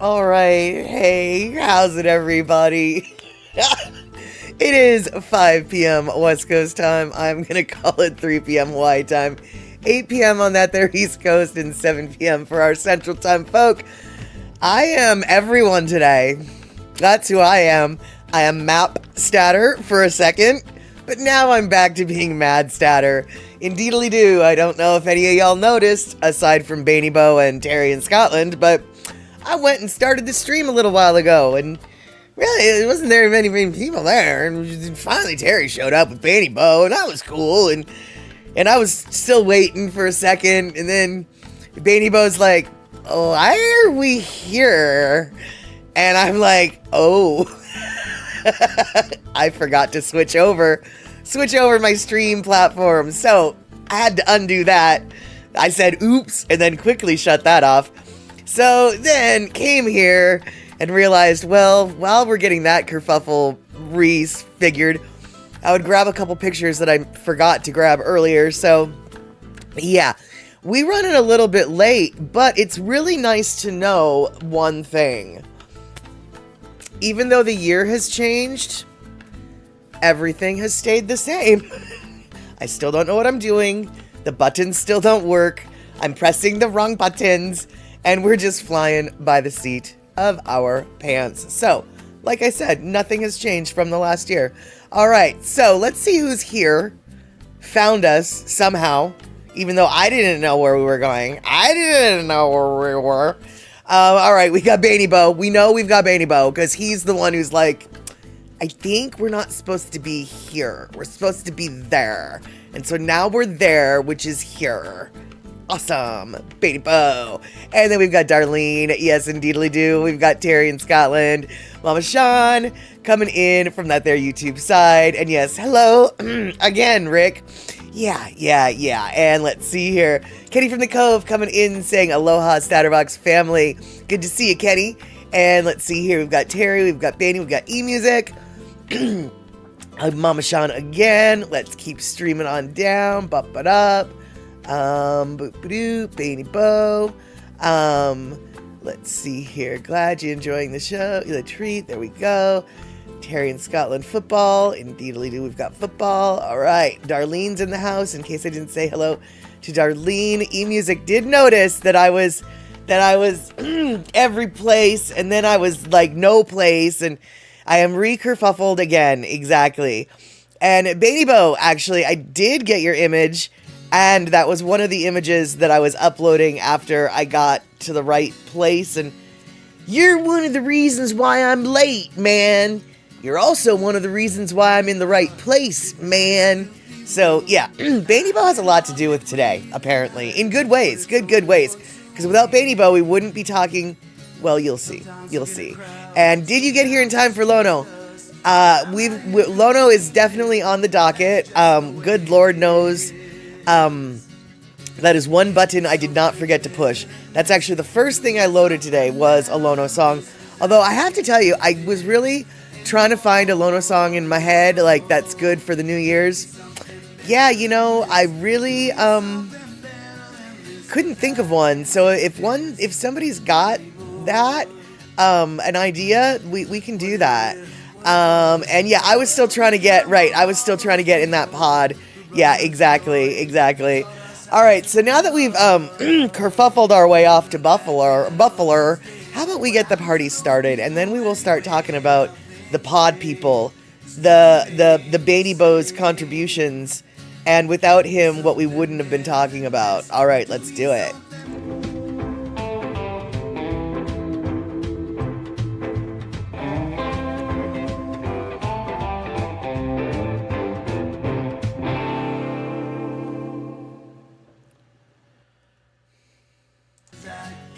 All right. Hey, how's it, everybody? It is 5 p.m. West Coast time. I'm going to call it 3 p.m. Hawaii time. 8 p.m. on that there East Coast and 7 p.m. for our Central Time folk. I am everyone today. That's who I am. I am Map Statter for a second, but now I'm back to being Mad Statter. Indeedly do. I don't know if any of y'all noticed, aside from Bainy Bo and Terry in Scotland, but I went and started the stream a little while ago, and really, it wasn't there many people there. And finally, Terry showed up with Bainy Bo, and that was cool. And I was still waiting for a second, and then Bainy Bo's like, "Oh, why are we here?" And I'm like, "Oh, I forgot to switch over my stream platform." So I had to undo that. I said, "Oops," and then quickly shut that off. So then came here and realized, well, while we're getting that kerfuffle refigured, I would grab a couple pictures that I forgot to grab earlier. So yeah, we run it a little bit late, but it's really nice to know one thing. Even though the year has changed, everything has stayed the same. I still don't know what I'm doing. The buttons still don't work. I'm pressing the wrong buttons. And we're just flying by the seat of our pants. So, like I said, nothing has changed from the last year. All right, so let's see who's here. Found us somehow, even though I didn't know where we were going. I didn't know where we were. All right, we got Bainy Bo. We know we've got Bainy Bo because he's the one who's like, I think we're not supposed to be here. We're supposed to be there. And so now we're there, which is here. Awesome, Bainy Bo. And then we've got Darlene, yes, indeedly do. We've got Terry in Scotland. Mama Sean coming in from that there YouTube side. And yes, hello again, Rick. Yeah. And let's see here. Kenny from the Cove coming in saying aloha, Statterbox family. Good to see you, Kenny. And let's see here. We've got Terry, we've got Bainy, we've got eMusic. Mama Sean again. Let's keep streaming on down. Bump it up. Bainy Bo. Let's see here. Glad you're enjoying the show. The treat. There we go. Terry in Scotland football. Indeedly do. We've got football. All right. Darlene's in the house. In case I didn't say hello to Darlene. eMusic did notice that I was every place, and then I was like no place, and I am re-kerfuffled again. Exactly. And Bainy Bo, actually, I did get your image. And that was one of the images that I was uploading after I got to the right place. And you're one of the reasons why I'm late, man. You're also one of the reasons why I'm in the right place, man. So, yeah, Bainy Bo has a lot to do with today, apparently. In good ways. Good ways. Because without Bainy Bo, we wouldn't be talking. Well, you'll see. You'll see. And did you get here in time for Lono? Lono is definitely on the docket. Good Lord knows. That is one button I did not forget to push. That's actually the first thing I loaded today was a Lono song. Although I have to tell you, I was really trying to find a Lono song in my head, like that's good for the New Year's. Yeah, you know, I really couldn't think of one. So if somebody's got that an idea, we can do that. And yeah, I was still trying to get in that pod. Yeah, exactly. All right, so now that we've kerfuffled our way off to Buffalo, how about we get the party started, and then we will start talking about the pod people, the Bainy Bo's contributions, and without him, what we wouldn't have been talking about. All right, let's do it.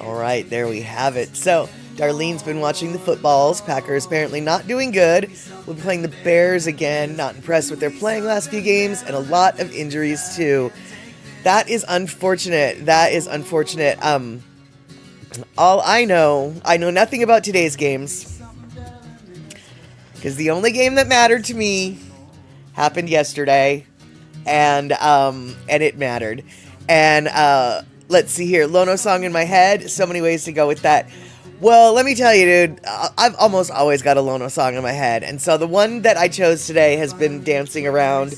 All right, there we have it. So, Darlene's been watching the footballs. Packers apparently not doing good. We'll be playing the Bears again. Not impressed with their playing last few games, and a lot of injuries too. That is unfortunate. All I know nothing about today's games. Because the only game that mattered to me happened yesterday. And it mattered. And let's see here. Lono song in my head. So many ways to go with that. Well, let me tell you, dude, I've almost always got a Lono song in my head. And so the one that I chose today has been dancing around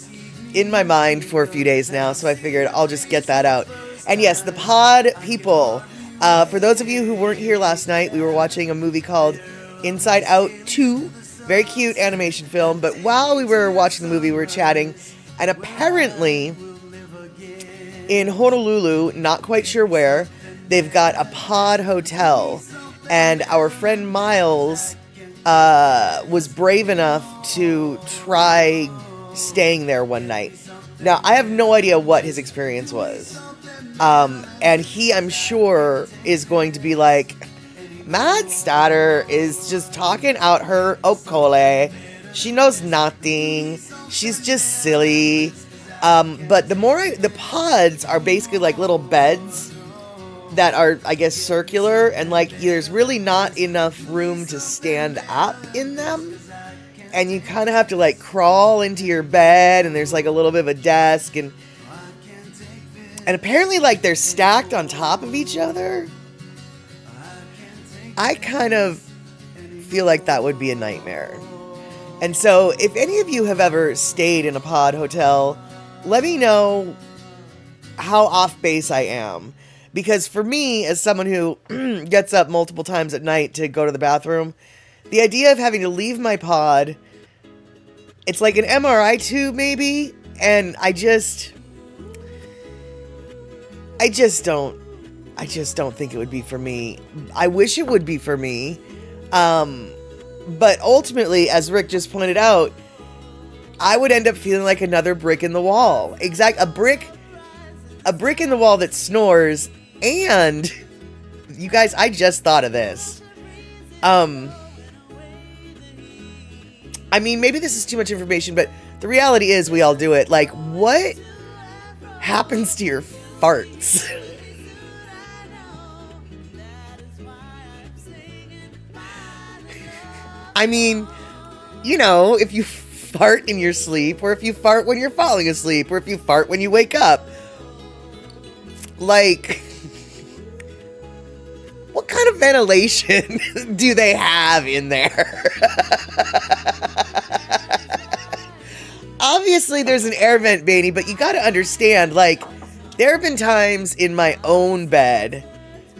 in my mind for a few days now. So I figured I'll just get that out. And yes, the Pod People. For those of you who weren't here last night, we were watching a movie called Inside Out 2. Very cute animation film. But while we were watching the movie, we were chatting. And apparently, in Honolulu, not quite sure where, they've got a pod hotel. And our friend Miles was brave enough to try staying there one night. Now, I have no idea what his experience was. And he, I'm sure, is going to be like, Mad Starter is just talking out her okole. She knows nothing. She's just silly. But the pods are basically like little beds that are, I guess, circular. And like, there's really not enough room to stand up in them. And you kind of have to like crawl into your bed. And there's like a little bit of a desk. And apparently like they're stacked on top of each other. I kind of feel like that would be a nightmare. And so if any of you have ever stayed in a pod hotel, let me know how off base I am. Because for me, as someone who gets up multiple times at night to go to the bathroom, the idea of having to leave my pod, it's like an MRI tube maybe, and I just don't think it would be for me. I wish it would be for me. But ultimately, as Rick just pointed out, I would end up feeling like another brick in the wall. A brick in the wall that snores. And you guys, I just thought of this. I mean, maybe this is too much information, but the reality is we all do it. Like, what happens to your farts? I mean, you know, if you fart in your sleep, or if you fart when you're falling asleep, or if you fart when you wake up, like, what kind of ventilation do they have in there? Obviously, there's an air vent, Baby, but you gotta understand, like, there have been times in my own bed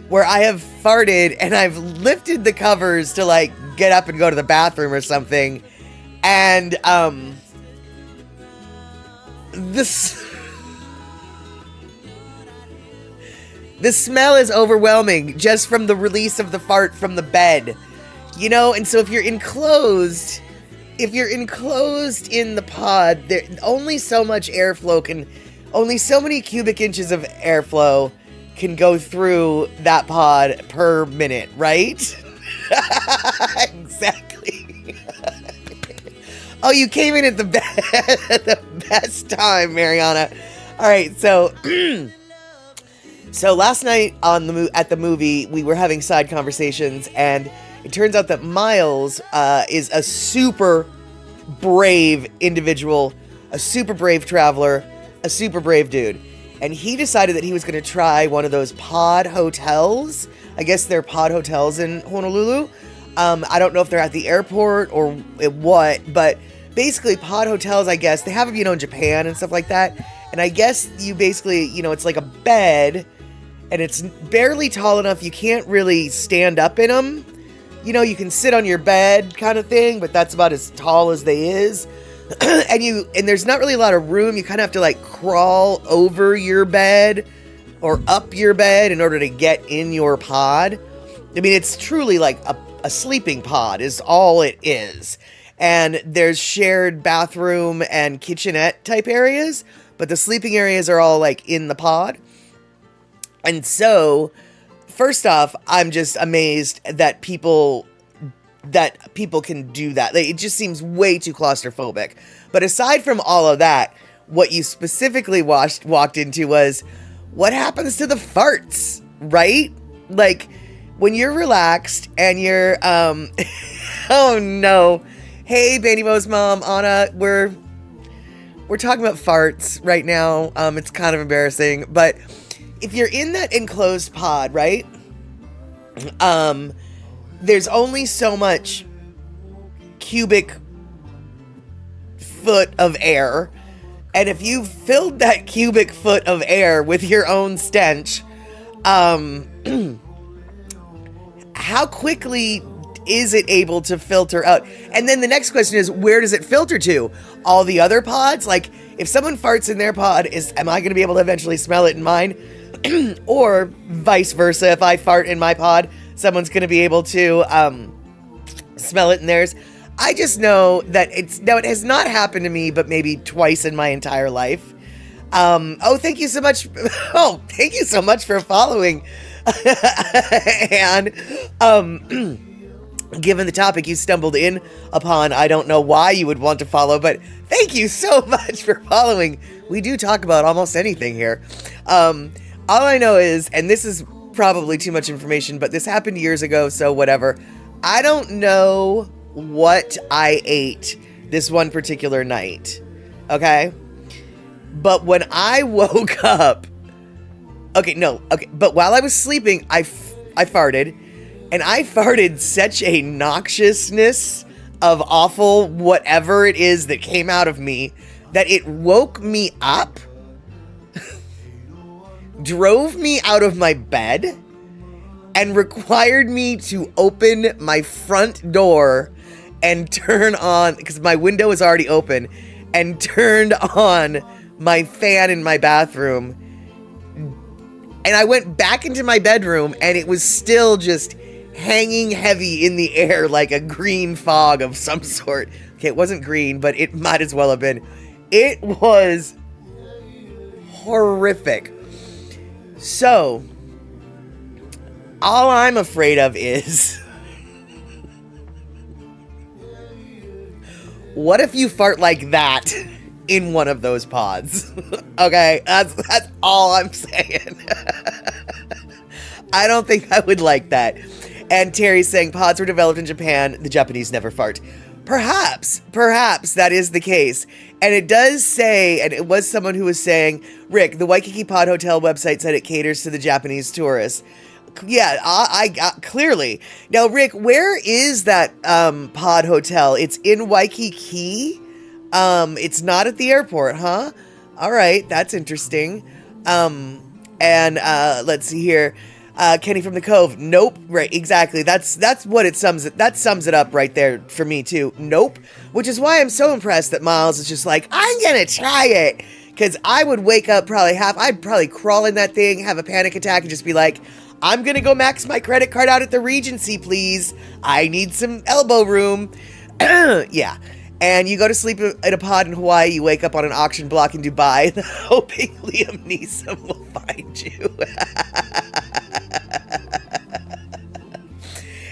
where I have farted and I've lifted the covers to, like, get up and go to the bathroom or something, and the smell is overwhelming just from the release of the fart from the bed, you know. And so if you're enclosed in the pod, there only so much airflow can, only so many cubic inches of airflow can go through that pod per minute, right? Exactly. Oh, you came in at the best time, Mariana. All right, so last night at the movie, we were having side conversations, and it turns out that Miles is a super brave individual, a super brave traveler, a super brave dude. And he decided that he was going to try one of those pod hotels. I guess they're pod hotels in Honolulu. I don't know if they're at the airport or what, but basically pod hotels, I guess, they have them, in Japan and stuff like that. And I guess you basically, it's like a bed, and it's barely tall enough. You can't really stand up in them. You can sit on your bed kind of thing, but that's about as tall as they is. and there's not really a lot of room. You kind of have to like crawl over your bed or up your bed in order to get in your pod. I mean, it's truly like a sleeping pod is all it is. And there's shared bathroom and kitchenette type areas, but the sleeping areas are all like in the pod. And so, first off, I'm just amazed that people can do that. Like, it just seems way too claustrophobic. But aside from all of that, what you specifically walked into was, what happens to the farts, right? Like, when you're relaxed and you're, oh no. Hey, Baby Bo's mom, Anna, we're talking about farts right now. It's kind of embarrassing, but if you're in that enclosed pod, right? there's only so much cubic foot of air, and if you filled that cubic foot of air with your own stench, how quickly is it able to filter out? And then the next question is, where does it filter to? All the other pods? Like, if someone farts in their pod, am I going to be able to eventually smell it in mine? Or vice versa, if I fart in my pod, someone's going to be able to smell it in theirs. I just know that it has not happened to me, but maybe twice in my entire life. Thank you so much. Oh, thank you so much for following. And given the topic you stumbled in upon, I don't know why you would want to follow, but thank you so much for following. We do talk about almost anything here. All I know is, and this is probably too much information, but this happened years ago, so whatever. I don't know what I ate this one particular night, okay? But when I woke up, but while I was sleeping, I farted, and I farted such a noxiousness of awful whatever it is that came out of me that it woke me up, drove me out of my bed, and required me to open my front door and turn on, because my window was already open, and turned on my fan in my bathroom. And I went back into my bedroom, and it was still just hanging heavy in the air like a green fog of some sort. Okay, it wasn't green, but it might as well have been. It was horrific. So, all I'm afraid of is, what if you fart like that in one of those pods? Okay, that's all I'm saying. I don't think I would like that. And Terry's saying pods were developed in Japan. The Japanese never fart. Perhaps that is the case. And it does say, and it was someone who was saying, Rick, the Waikiki Pod Hotel website said it caters to the Japanese tourists. Yeah, I clearly. Now, Rick, where is that pod hotel? It's in Waikiki. It's not at the airport, huh? All right, that's interesting. And let's see here. Kenny from the Cove. Nope. Right, exactly. That's what it sums it up right there for me too. Nope. Which is why I'm so impressed that Miles is just like, I'm gonna try it. Because I would wake up I'd probably crawl in that thing, have a panic attack, and just be like, I'm gonna go max my credit card out at the Regency, please. I need some elbow room. Yeah. And you go to sleep in a pod in Hawaii, you wake up on an auction block in Dubai, hoping Liam Neeson will find you.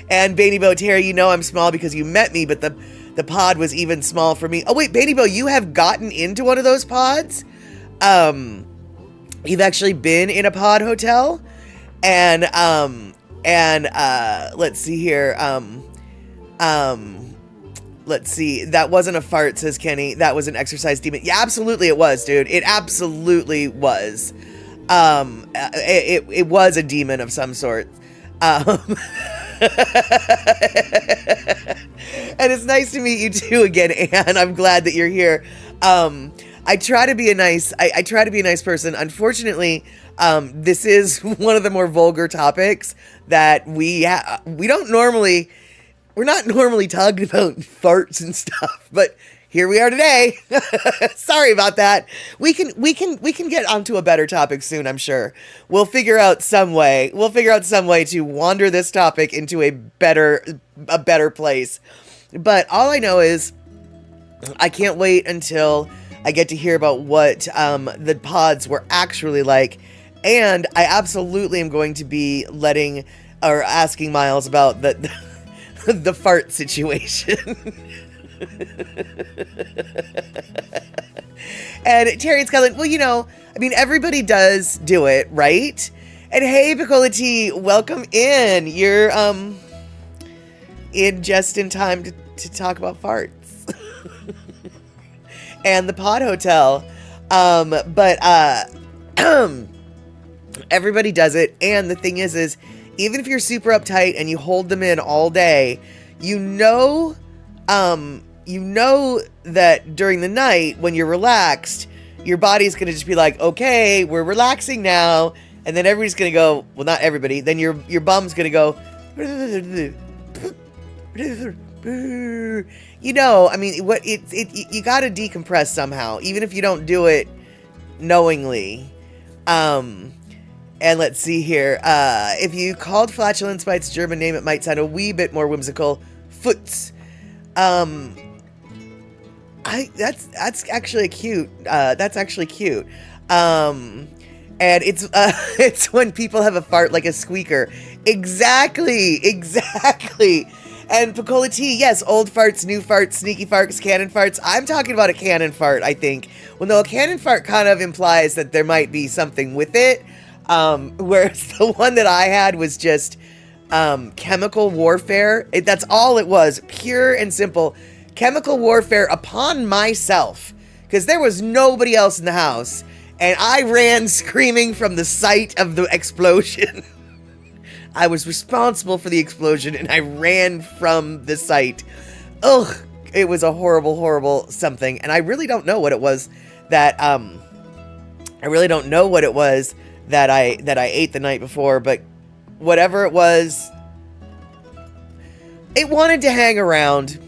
And Baby Bo, Terry, you know I'm small because you met me, but the pod was even small for me. Oh wait, Baby Bo, you have gotten into one of those pods? You've actually been in a pod hotel? And let's see here. Let's see. That wasn't a fart, says Kenny. That was an exercise demon. Yeah, absolutely it was, dude. It absolutely was. It was a demon of some sort. And it's nice to meet you too again, Anne. I'm glad that you're here. I try to be a nice person. Unfortunately, this is one of the more vulgar topics that we're not normally talking about farts and stuff, but here we are today. Sorry about that. We can get onto a better topic soon, I'm sure. We'll figure out some way to wander this topic into a better place. But all I know is I can't wait until I get to hear about what the pods were actually like. And I absolutely am going to be asking Miles about the fart situation. And Terry and Skyland, well, everybody does do it, right? And hey, Piccola T, welcome in. You're in just in time to talk about farts. And the pod hotel. But everybody does it. And the thing is even if you're super uptight and you hold them in all day, you know that during the night when you're relaxed, your body's going to just be like, okay, we're relaxing now. And then everybody's going to go, well, not everybody. Then your bum's going to go, you know, I mean, you got to decompress somehow, even if you don't do it knowingly. And let's see here. If you called flatulence by its German name, it might sound a wee bit more whimsical. Futz. That's actually cute. That's actually cute. And it's when people have a fart like a squeaker. Exactly. And Picola T, yes, old farts, new farts, sneaky farts, cannon farts. I'm talking about a cannon fart, I think. Well, no, a cannon fart kind of implies that there might be something with it. Whereas the one that I had was just chemical warfare. That's all it was. Pure and simple. Chemical warfare upon myself. Because there was nobody else in the house. And I ran screaming from the site of the explosion. I was responsible for the explosion and I ran from the site. Ugh, it was a horrible, horrible something. And I really don't know what it was that I ate the night before, but whatever it was, it wanted to hang around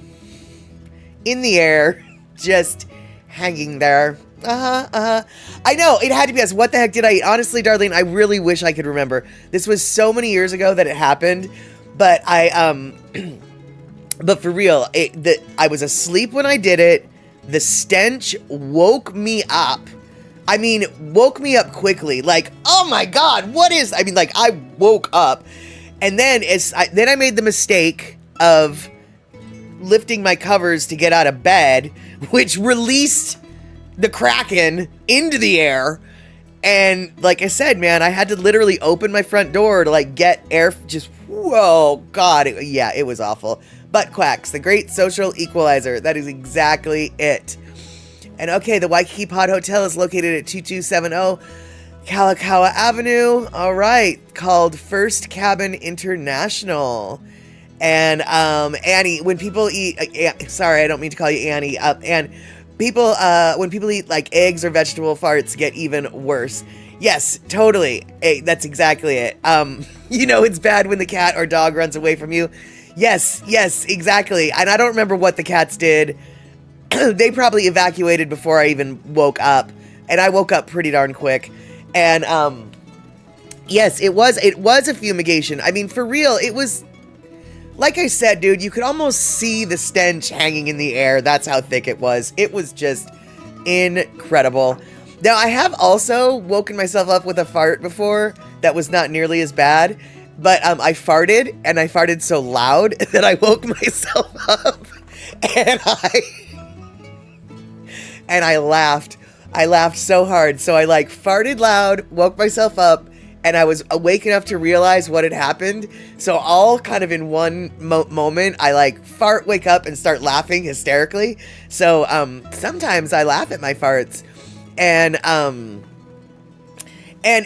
in the air, just hanging there. I know, it had to be us. What the heck did I eat? Honestly, Darlene, I really wish I could remember. This was so many years ago that it happened, but but for real, I was asleep when I did it. The stench woke me up. I mean, woke me up quickly. Like, oh my God, what is... I mean, like, I woke up. And then I made the mistake of lifting my covers to get out of bed, which released the Kraken into the air. And like I said, man, I had to literally open my front door to like get air. Just, whoa, God. It was awful. Butt quacks, the great social equalizer. That is exactly it. And okay, the Waikiki Pod Hotel is located at 2270 Kalakaua Avenue. All right, called First Cabin International. And Annie, when people eat, sorry, I don't mean to call you Annie. And people, when people eat like eggs or vegetable farts, get even worse. Yes, totally. Hey, that's exactly it. You know, it's bad when the cat or dog runs away from you. Yes, exactly. And I don't remember what the cats did. They probably evacuated before I even woke up, and I woke up pretty darn quick. And yes, it was a fumigation. I mean, for real, it was, like I said, dude, you could almost see the stench hanging in the air. That's how thick it was. It was just incredible. Now, I have also woken myself up with a fart before that was not nearly as bad, but I farted, and I farted so loud that I woke myself up, and I laughed. I laughed so hard. So I like farted loud, woke myself up, and I was awake enough to realize what had happened. So all kind of in one moment, I like fart, wake up, and start laughing hysterically. So sometimes I laugh at my farts. And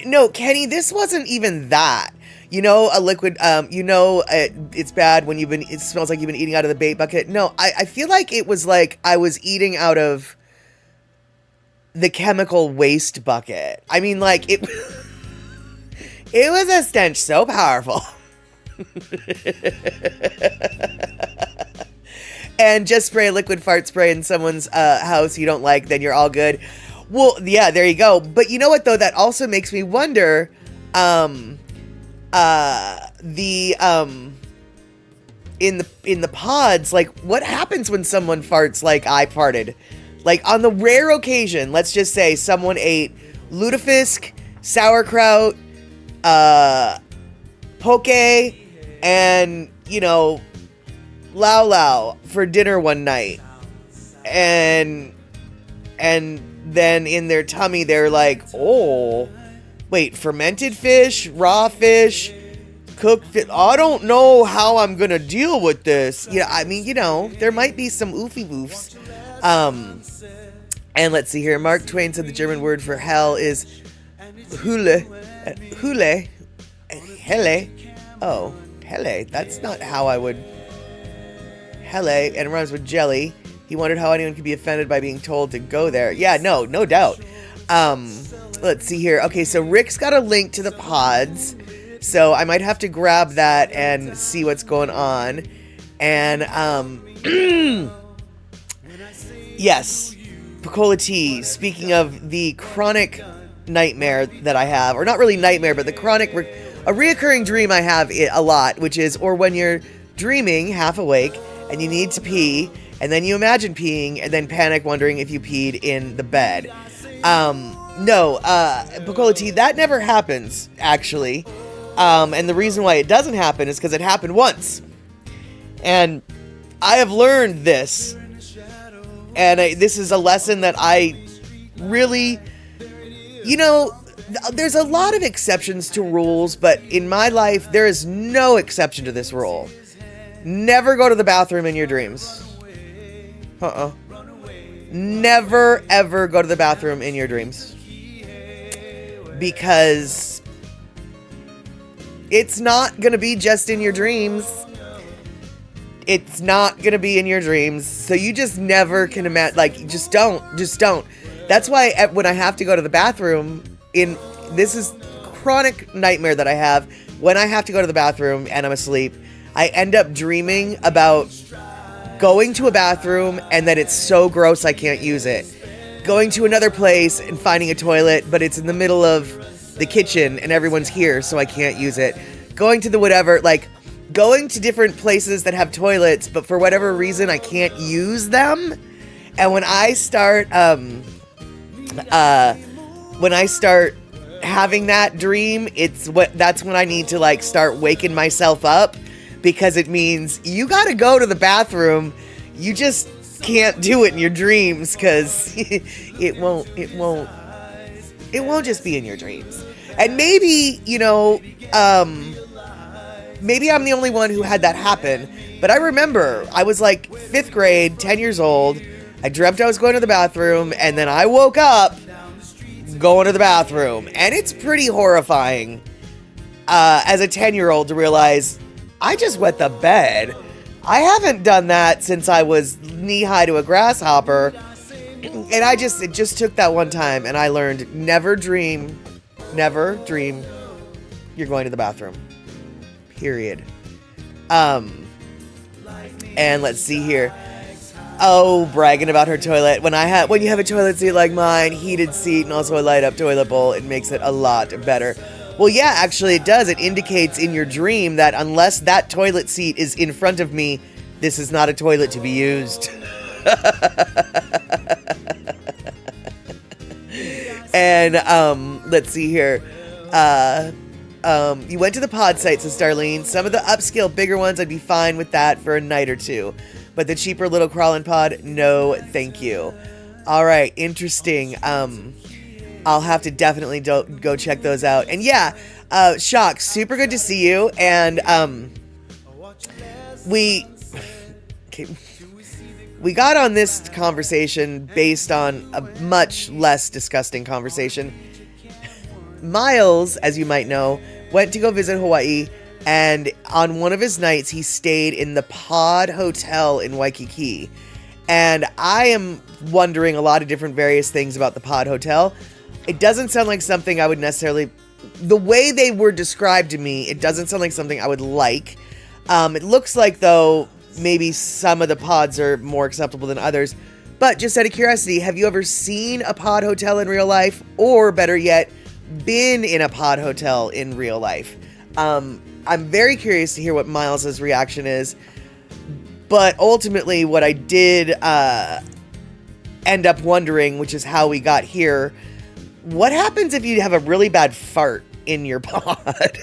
no, Kenny, this wasn't even that. You know, a liquid, it's bad when it smells like you've been eating out of the bait bucket. No, I feel like it was like I was eating out of the chemical waste bucket. I mean, like, it was a stench so powerful. And just spray a liquid fart spray in someone's house you don't like, then you're all good. Well, yeah, there you go. But you know what, though? That also makes me wonder, in the pods, like, what happens when someone farts like I farted? Like, on the rare occasion, let's just say someone ate lutefisk, sauerkraut, poke, and, you know, lau lau for dinner one night. And then in their tummy, they're like, oh, wait, fermented fish, raw fish, cooked fish. I don't know how I'm going to deal with this. Yeah, I mean, you know, there might be some oofy woofs. And let's see here. Mark Twain said the German word for hell is Hölle. Hölle. Helle. Oh, hele. That's not how I would... Hele, and it rhymes with jelly. He wondered how anyone could be offended by being told to go there. Yeah, no doubt. Let's see here. Okay, so Rick's got a link to the pods. So I might have to grab that and see what's going on. And, yes, Picola T, speaking of the chronic nightmare that I have, or not really nightmare, but the chronic, a reoccurring dream I have a lot, which is, or when you're dreaming, half awake, and you need to pee, and then you imagine peeing, and then panic wondering if you peed in the bed. No, Picola T, that never happens, actually. And the reason why it doesn't happen is because it happened once. And I have learned this. And this is a lesson that I really... You know, there's a lot of exceptions to rules, but in my life, there is no exception to this rule. Never go to the bathroom in your dreams. Never, ever go to the bathroom in your dreams. Because it's not going to be just in your dreams. It's not going to be in your dreams. So you just never can imagine, like, just don't. That's why when I have to go to the bathroom, this is chronic nightmare that I have. When I have to go to the bathroom and I'm asleep, I end up dreaming about going to a bathroom and then it's so gross I can't use it. Going to another place and finding a toilet, but it's in the middle of the kitchen and everyone's here, so I can't use it. Going to the whatever, like, going to different places that have toilets, but for whatever reason I can't use them. And when I start having that dream, that's when I need to, like, start waking myself up, because it means you gotta go to the bathroom. You just can't do it in your dreams, because it won't just be in your dreams. And maybe, maybe I'm the only one who had that happen, but I remember I was like 5th grade, 10 years old. I dreamt I was going to the bathroom, and then I woke up going to the bathroom, and it's pretty horrifying as a 10-year-old to realize I just wet the bed. I haven't done that since I was knee-high to a grasshopper, and it just took that one time, and I learned never dream you're going to the bathroom. Period. And let's see here. Oh, bragging about her toilet. When you have a toilet seat like mine, heated seat, and also a light-up toilet bowl, it makes it a lot better. Well, yeah, actually it does. It indicates in your dream that unless that toilet seat is in front of me, this is not a toilet to be used. And, let's see here. You went to the pod site, says Darlene. Some of the upscale, bigger ones, I'd be fine with that for a night or two. But the cheaper little crawling pod, no, thank you. All right, interesting. I'll have to definitely go check those out. And yeah, Shock, super good to see you. And we got on this conversation based on a much less disgusting conversation. Miles, as you might know, went to go visit Hawaii, and on one of his nights, he stayed in the Pod Hotel in Waikiki. And I am wondering a lot of different various things about the Pod Hotel. It doesn't sound like something I would necessarily... The way they were described to me, it doesn't sound like something I would like. It looks like, though, maybe some of the pods are more acceptable than others. But just out of curiosity, have you ever seen a Pod Hotel in real life? Or, better yet, been in a Pod Hotel in real life? I'm very curious to hear what Miles's reaction is. But ultimately, what I did end up wondering, which is how we got here, what happens if you have a really bad fart in your pod?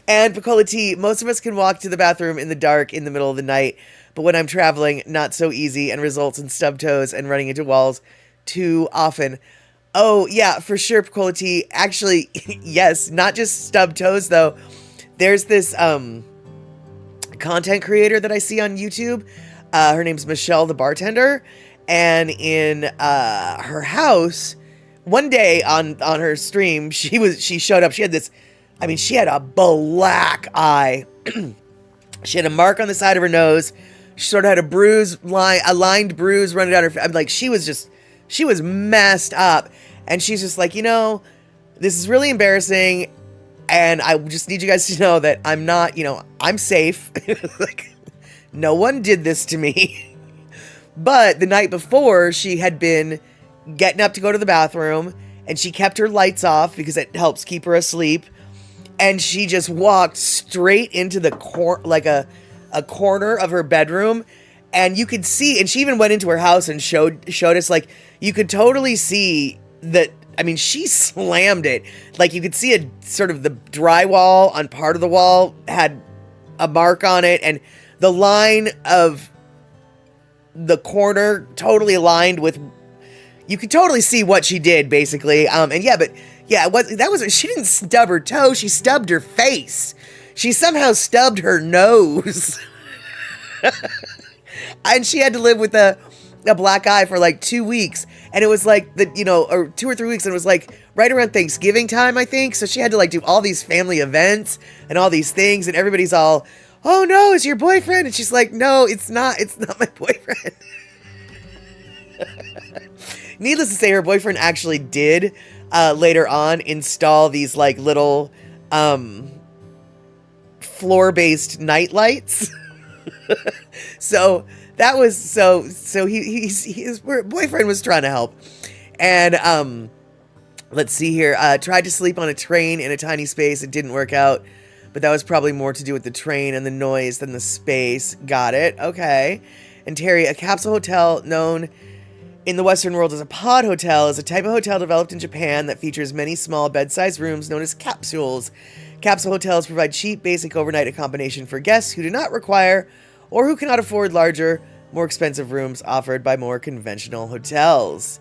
And Picola T, most of us can walk to the bathroom in the dark in the middle of the night, but when I'm traveling, not so easy, and results in stub toes and running into walls too often. Oh, yeah, for sure, Picola T. Actually, yes, not just stub toes, though. There's this content creator that I see on YouTube. Her name's Michelle the Bartender. And in her house, one day on her stream, she showed up. She had this, I mean, she had a black eye. She had a mark on the side of her nose. She sort of had a lined bruise running down her face. I'm like, she was messed up. And she's just like, this is really embarrassing. And I just need you guys to know that I'm not, I'm safe. Like, no one did this to me. But the night before, she had been getting up to go to the bathroom, and she kept her lights off because it helps keep her asleep. And she just walked straight into the a corner of her bedroom, and you could see, and she even went into her house and showed us, like, you could totally see that. I mean, she slammed it. Like, you could see a sort of the drywall on part of the wall had a mark on it, and the line of the corner totally aligned with, you could totally see what she did, basically. She didn't stub her toe, she stubbed her face. She somehow stubbed her nose. And she had to live with a black eye for like 2 weeks. And it was like, or 2 or 3 weeks, and it was like right around Thanksgiving time, I think. So she had to like do all these family events and all these things, and everybody's all, oh no, it's your boyfriend. And she's like, no, it's not my boyfriend. Needless to say, her boyfriend actually did later on install these like little floor-based night lights. So that was so his boyfriend was trying to help. And let's see here, tried to sleep on a train in a tiny space. It didn't work out, but that was probably more to do with the train and the noise than the space. Got it. Okay. And Terry, a capsule hotel known in the Western world as a pod hotel is a type of hotel developed in Japan that features many small bed-sized rooms known as capsules. Capsule hotels provide cheap, basic overnight accommodation for guests who do not require or who cannot afford larger, more expensive rooms offered by more conventional hotels.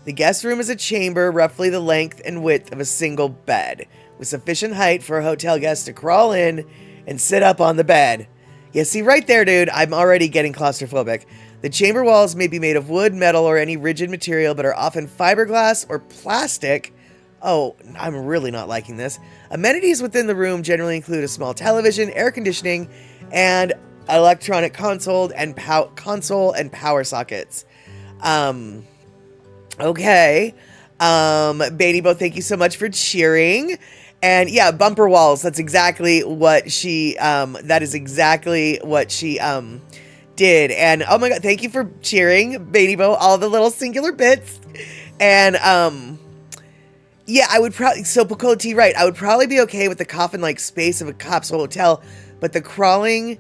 The guest room is a chamber roughly the length and width of a single bed, with sufficient height for a hotel guest to crawl in and sit up on the bed. Yeah, see right there, dude, I'm already getting claustrophobic. The chamber walls may be made of wood, metal, or any rigid material, but are often fiberglass or plastic. Oh, I'm really not liking this. Amenities within the room generally include a small television, air conditioning, and electronic console and power sockets. Okay. Beattybo, thank you so much for cheering. And yeah, bumper walls. That's exactly what she, did. And oh my God, thank you for cheering, Beattybo, all the little singular bits. And, yeah, I would probably, so Piccolo T, right, I would probably be okay with the coffin-like space of a capsule hotel, but the crawling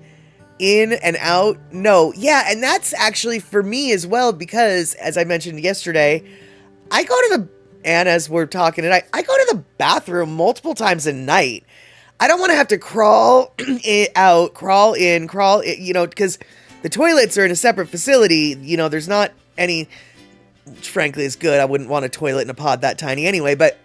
in and out, no. Yeah, and that's actually for me as well, because as I mentioned yesterday, I go to and as we're talking tonight, I go to the bathroom multiple times a night. I don't want to have to crawl out, crawl in, because the toilets are in a separate facility. There's not any, which frankly is good. I wouldn't want a toilet in a pod that tiny anyway, but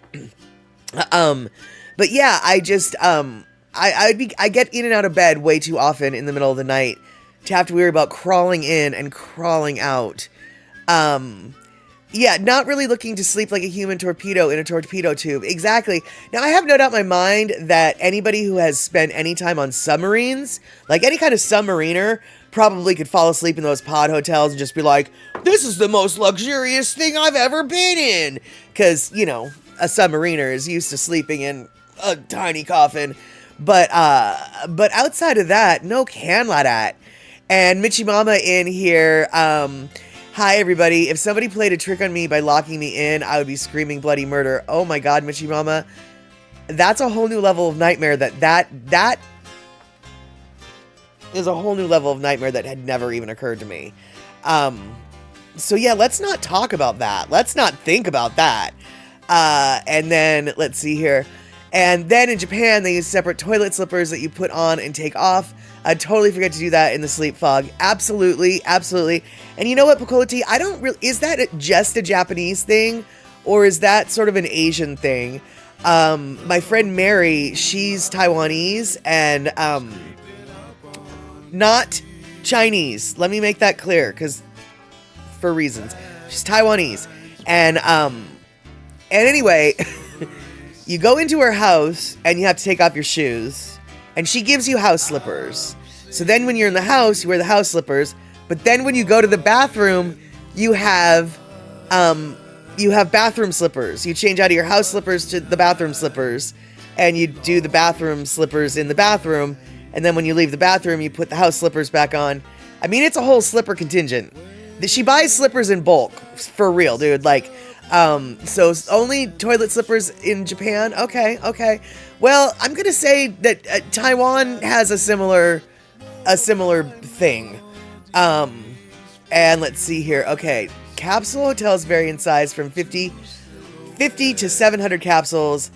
yeah, I just, I get in and out of bed way too often in the middle of the night to have to worry about crawling in and crawling out. Yeah, not really looking to sleep like a human torpedo in a torpedo tube. Exactly. Now, I have no doubt in my mind that anybody who has spent any time on submarines, like any kind of submariner, probably could fall asleep in those pod hotels and just be like, this is the most luxurious thing I've ever been in. Because, a submariner is used to sleeping in a tiny coffin. But outside of that, no can la that. And Michi Mama in here, hi everybody. If somebody played a trick on me by locking me in, I would be screaming bloody murder. Oh my God, Michi Mama. That's a whole new level of nightmare that is a whole new level of nightmare that had never even occurred to me. So yeah, let's not talk about that. Let's not think about that. And then let's see here. And then in Japan, they use separate toilet slippers that you put on and take off. I'd totally forget to do that in the sleep fog. Absolutely, absolutely. And you know what, Piccolo T? I don't really, is that just a Japanese thing? Or is that sort of an Asian thing? My friend Mary, she's Taiwanese and not Chinese. Let me make that clear, because for reasons. She's Taiwanese. And And anyway, you go into her house and you have to take off your shoes. And she gives you house slippers. So then when you're in the house, you wear the house slippers. But then when you go to the bathroom, you have bathroom slippers. You change out of your house slippers to the bathroom slippers. And you do the bathroom slippers in the bathroom. And then when you leave the bathroom, you put the house slippers back on. I mean, it's a whole slipper contingent. She buys slippers in bulk. For real, dude. Like, so only toilet slippers in Japan? Okay. Well, I'm going to say that Taiwan has a similar thing. And let's see here. Okay. Capsule hotels vary in size from 50 to 700 capsules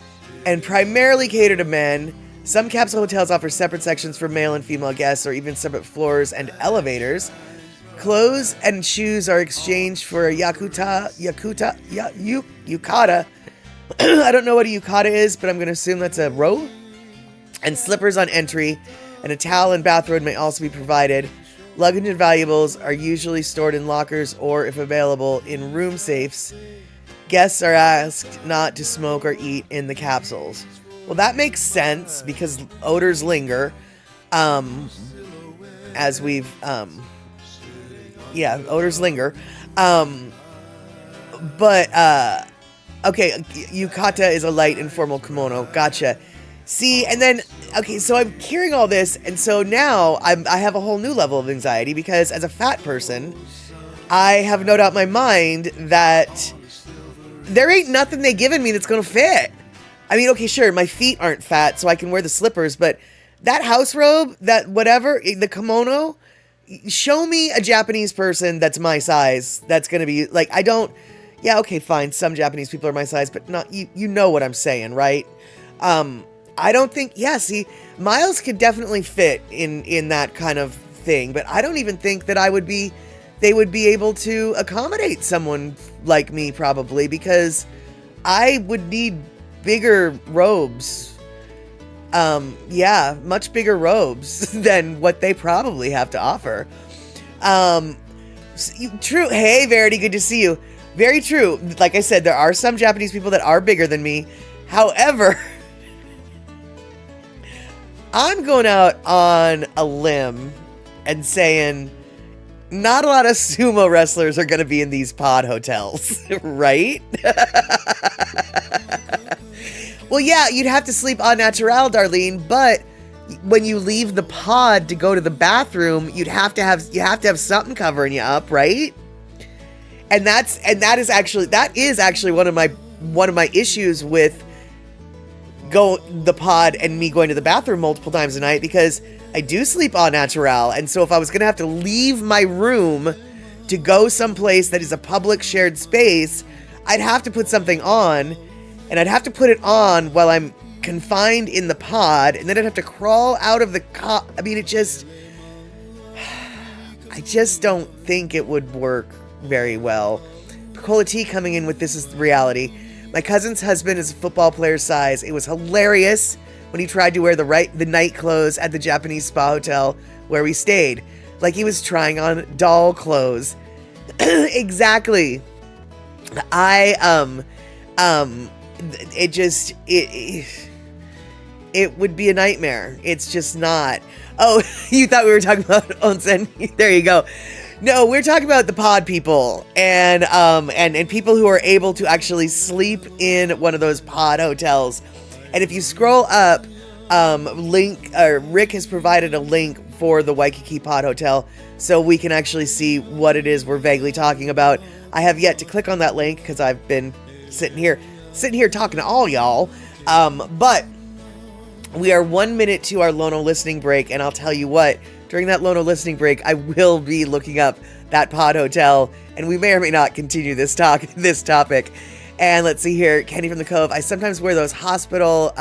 and primarily cater to men. Some capsule hotels offer separate sections for male and female guests or even separate floors and elevators. Clothes and shoes are exchanged for a yukata. I don't know what a yukata is, but I'm going to assume that's a robe. And slippers on entry, and a towel and bathrobe may also be provided. Luggage and valuables are usually stored in lockers or, if available, in room safes. Guests are asked not to smoke or eat in the capsules. Well, that makes sense because odors linger. As we've, odors linger. Okay, yukata is a light informal kimono. Gotcha. See, and then, okay, so I'm hearing all this, and so now I have a whole new level of anxiety because as a fat person, I have no doubt in my mind that there ain't nothing they given me that's gonna fit. I mean, okay, sure, my feet aren't fat, so I can wear the slippers, but that house robe, that whatever, the kimono, show me a Japanese person that's my size that's gonna be, like, yeah, okay, fine, some Japanese people are my size, but not, you know what I'm saying, right? I don't think, see, Miles could definitely fit in that kind of thing, but I don't even think that they would be able to accommodate someone like me, probably, because I would need bigger robes. Much bigger robes than what they probably have to offer. True. Hey, Verity, good to see you. Very true. Like I said, there are some Japanese people that are bigger than me. However, I'm going out on a limb and saying not a lot of sumo wrestlers are going to be in these pod hotels, right? Well, yeah, you'd have to sleep au naturel, Darlene, but when you leave the pod to go to the bathroom, you have to have something covering you up, right? And that is actually one of my issues with the pod and me going to the bathroom multiple times a night, because I do sleep au naturel, and so if I was gonna have to leave my room to go someplace that is a public shared space, I'd have to put something on, and I'd have to put it on while I'm confined in the pod, and then I'd have to crawl out of the I mean, I just don't think it would work very well. Cola T coming in with "This is reality." My cousin's husband is a football player's size. It was hilarious when he tried to wear the night clothes at the Japanese spa hotel where we stayed. Like he was trying on doll clothes. Exactly. It would be a nightmare. It's just not. Oh, you thought we were talking about onsen? There you go. No, we're talking about the pod people and people who are able to actually sleep in one of those pod hotels. And if you scroll up, Rick has provided a link for the Waikiki Pod Hotel, so we can actually see what it is we're vaguely talking about. I have yet to click on that link because I've been sitting here talking to all y'all. But we are 1 minute to our Lono listening break, and I'll tell you what. During that Lono listening break, I will be looking up that pod hotel, and we may or may not continue this topic. And let's see here, Kenny from the Cove. I sometimes wear those hospital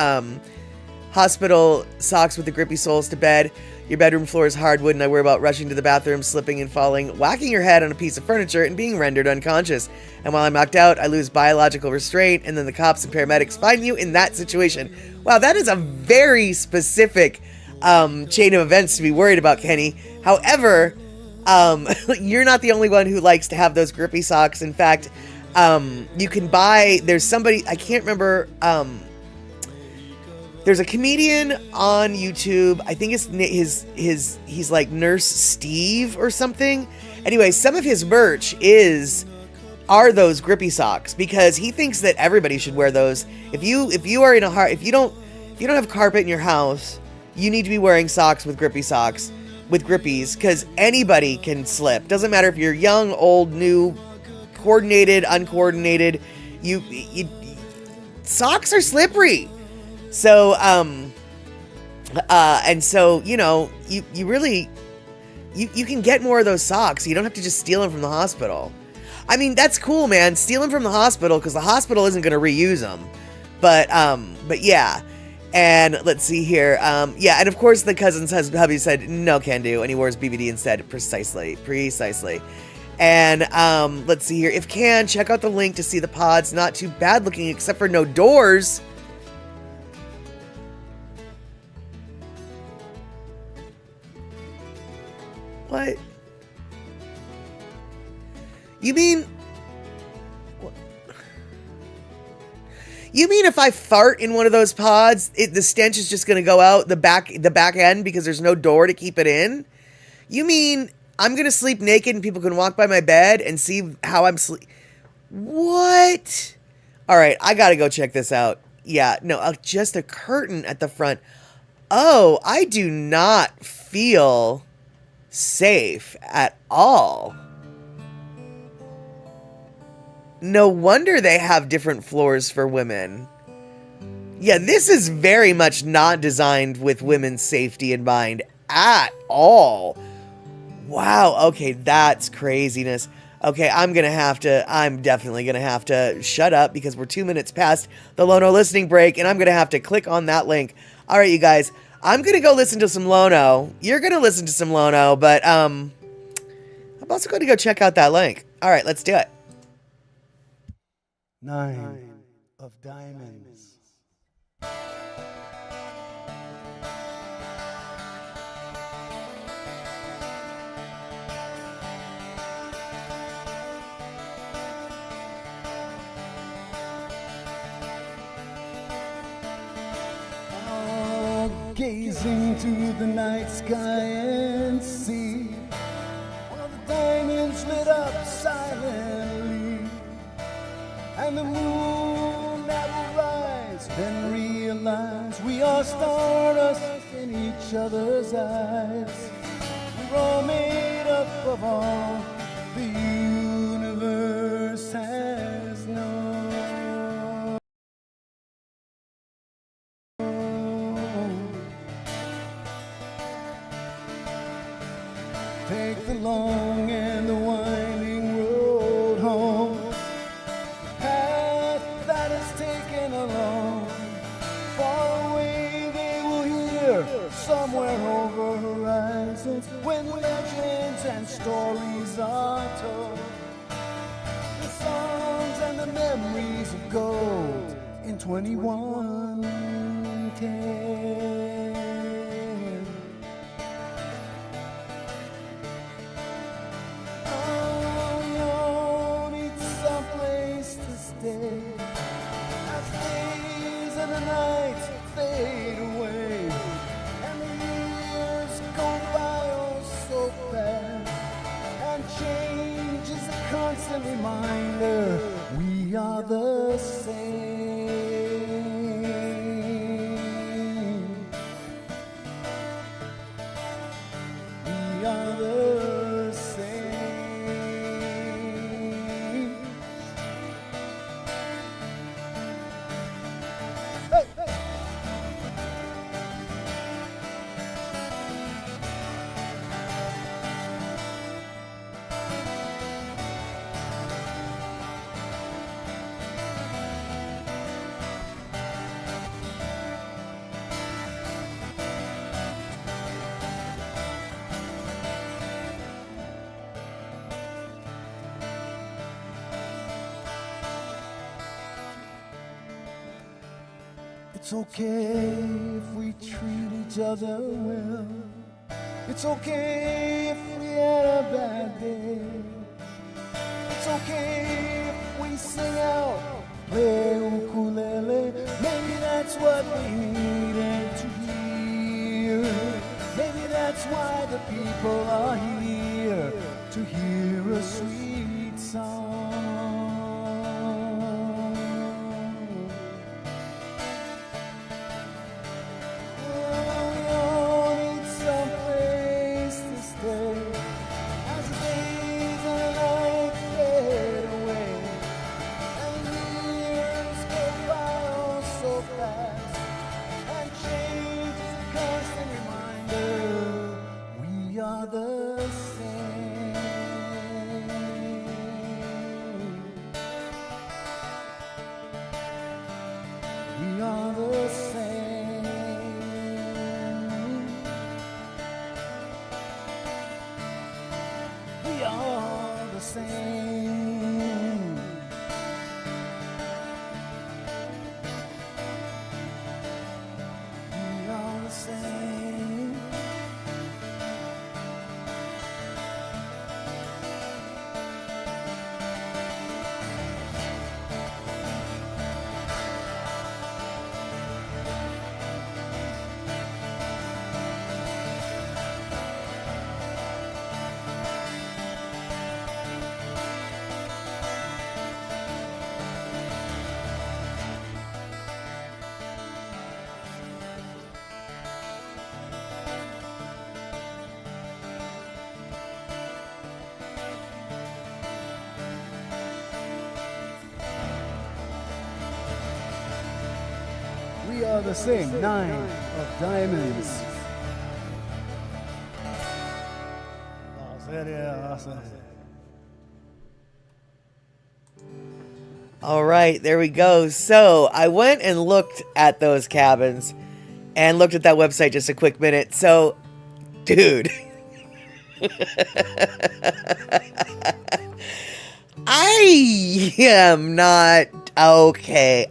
socks with the grippy soles to bed. Your bedroom floor is hardwood, and I worry about rushing to the bathroom, slipping and falling, whacking your head on a piece of furniture, and being rendered unconscious. And while I'm knocked out, I lose biological restraint, and then the cops and paramedics find you in that situation. Wow, that is a very specific chain of events to be worried about, Kenny. However, you're not the only one who likes to have those grippy socks. In fact, You can buy, there's somebody, I can't remember, there's a comedian on YouTube. I think it's he's like Nurse Steve or something. Anyway, some of his merch are those grippy socks, because he thinks that everybody should wear those. If you are in a if you don't have carpet in your house, you need to be wearing socks with grippy socks with grippies, because anybody can slip. Doesn't matter if you're young, old, new, coordinated, uncoordinated. You socks are slippery. So and so, you know, you really you can get more of those socks. You don't have to just steal them from the hospital. I mean, that's cool, man. Steal them from the hospital, because the hospital isn't going to reuse them. But yeah. And let's see here. Yeah, and of course the cousin's hubby said no can do, and he wears BBD instead. Precisely. And let's see here. If can, check out the link to see the pods. Not too bad looking, except for no doors. What? You mean... You mean if I fart in one of those pods, the stench is just going to go out the back end because there's no door to keep it in? You mean I'm going to sleep naked and people can walk by my bed and see how I'm sleep? What? All right, I got to go check this out. Yeah, no, just a curtain at the front. Oh, I do not feel safe at all. No wonder they have different floors for women. Yeah, this is very much not designed with women's safety in mind at all. Wow, okay, that's craziness. Okay, I'm definitely gonna have to shut up, because we're 2 minutes past the Lono listening break, and I'm gonna have to click on that link. All right, you guys, I'm gonna go listen to some Lono. You're gonna listen to some Lono, but I'm also going to go check out that link. All right, let's do it. 9 of diamonds. Gazing to the night sky and see all the diamonds lit up silently, and the moon that will rise, then realize we are stardust in each other's eyes. We're all made up of all the universe has known. Take the long and the winding road home, path that is taken along. Far away they will hear, somewhere over horizons, when legends and stories are told. The songs and the memories of gold in 2110. As days and the nights fade away, and the years go by oh so fast, and change is a constant reminder we are the same. We are the same. It's okay if we treat each other well. It's okay if we had a bad day. It's okay if we sing out, play ukulele. Maybe that's what we needed to hear. Maybe that's why the people are here, to hear a sweet song. Oh, we all need some place to stay as the days and the nights fade away, and the years go by oh so fast, and change is a constant reminder we are the same. We are the same. We are the same. We are the same. We are the same. 9 of diamonds. All right, there we go. So I went and looked at those cabins and looked at that website just a quick minute. So, dude, I am not okay.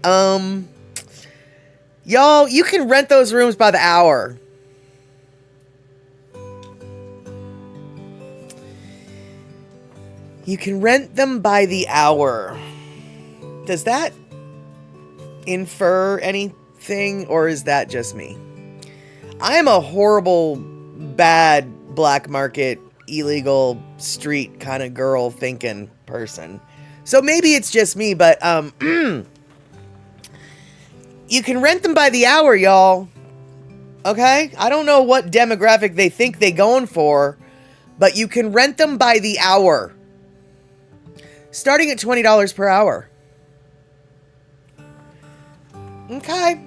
Y'all, you can rent those rooms by the hour. You can rent them by the hour. Does that infer anything, or is that just me? I am a horrible, bad, black market, illegal, street kind of girl thinking person. So maybe it's just me, but you can rent them by the hour, y'all. Okay? I don't know what demographic they think they going for, but you can rent them by the hour. Starting at $20 per hour. Okay.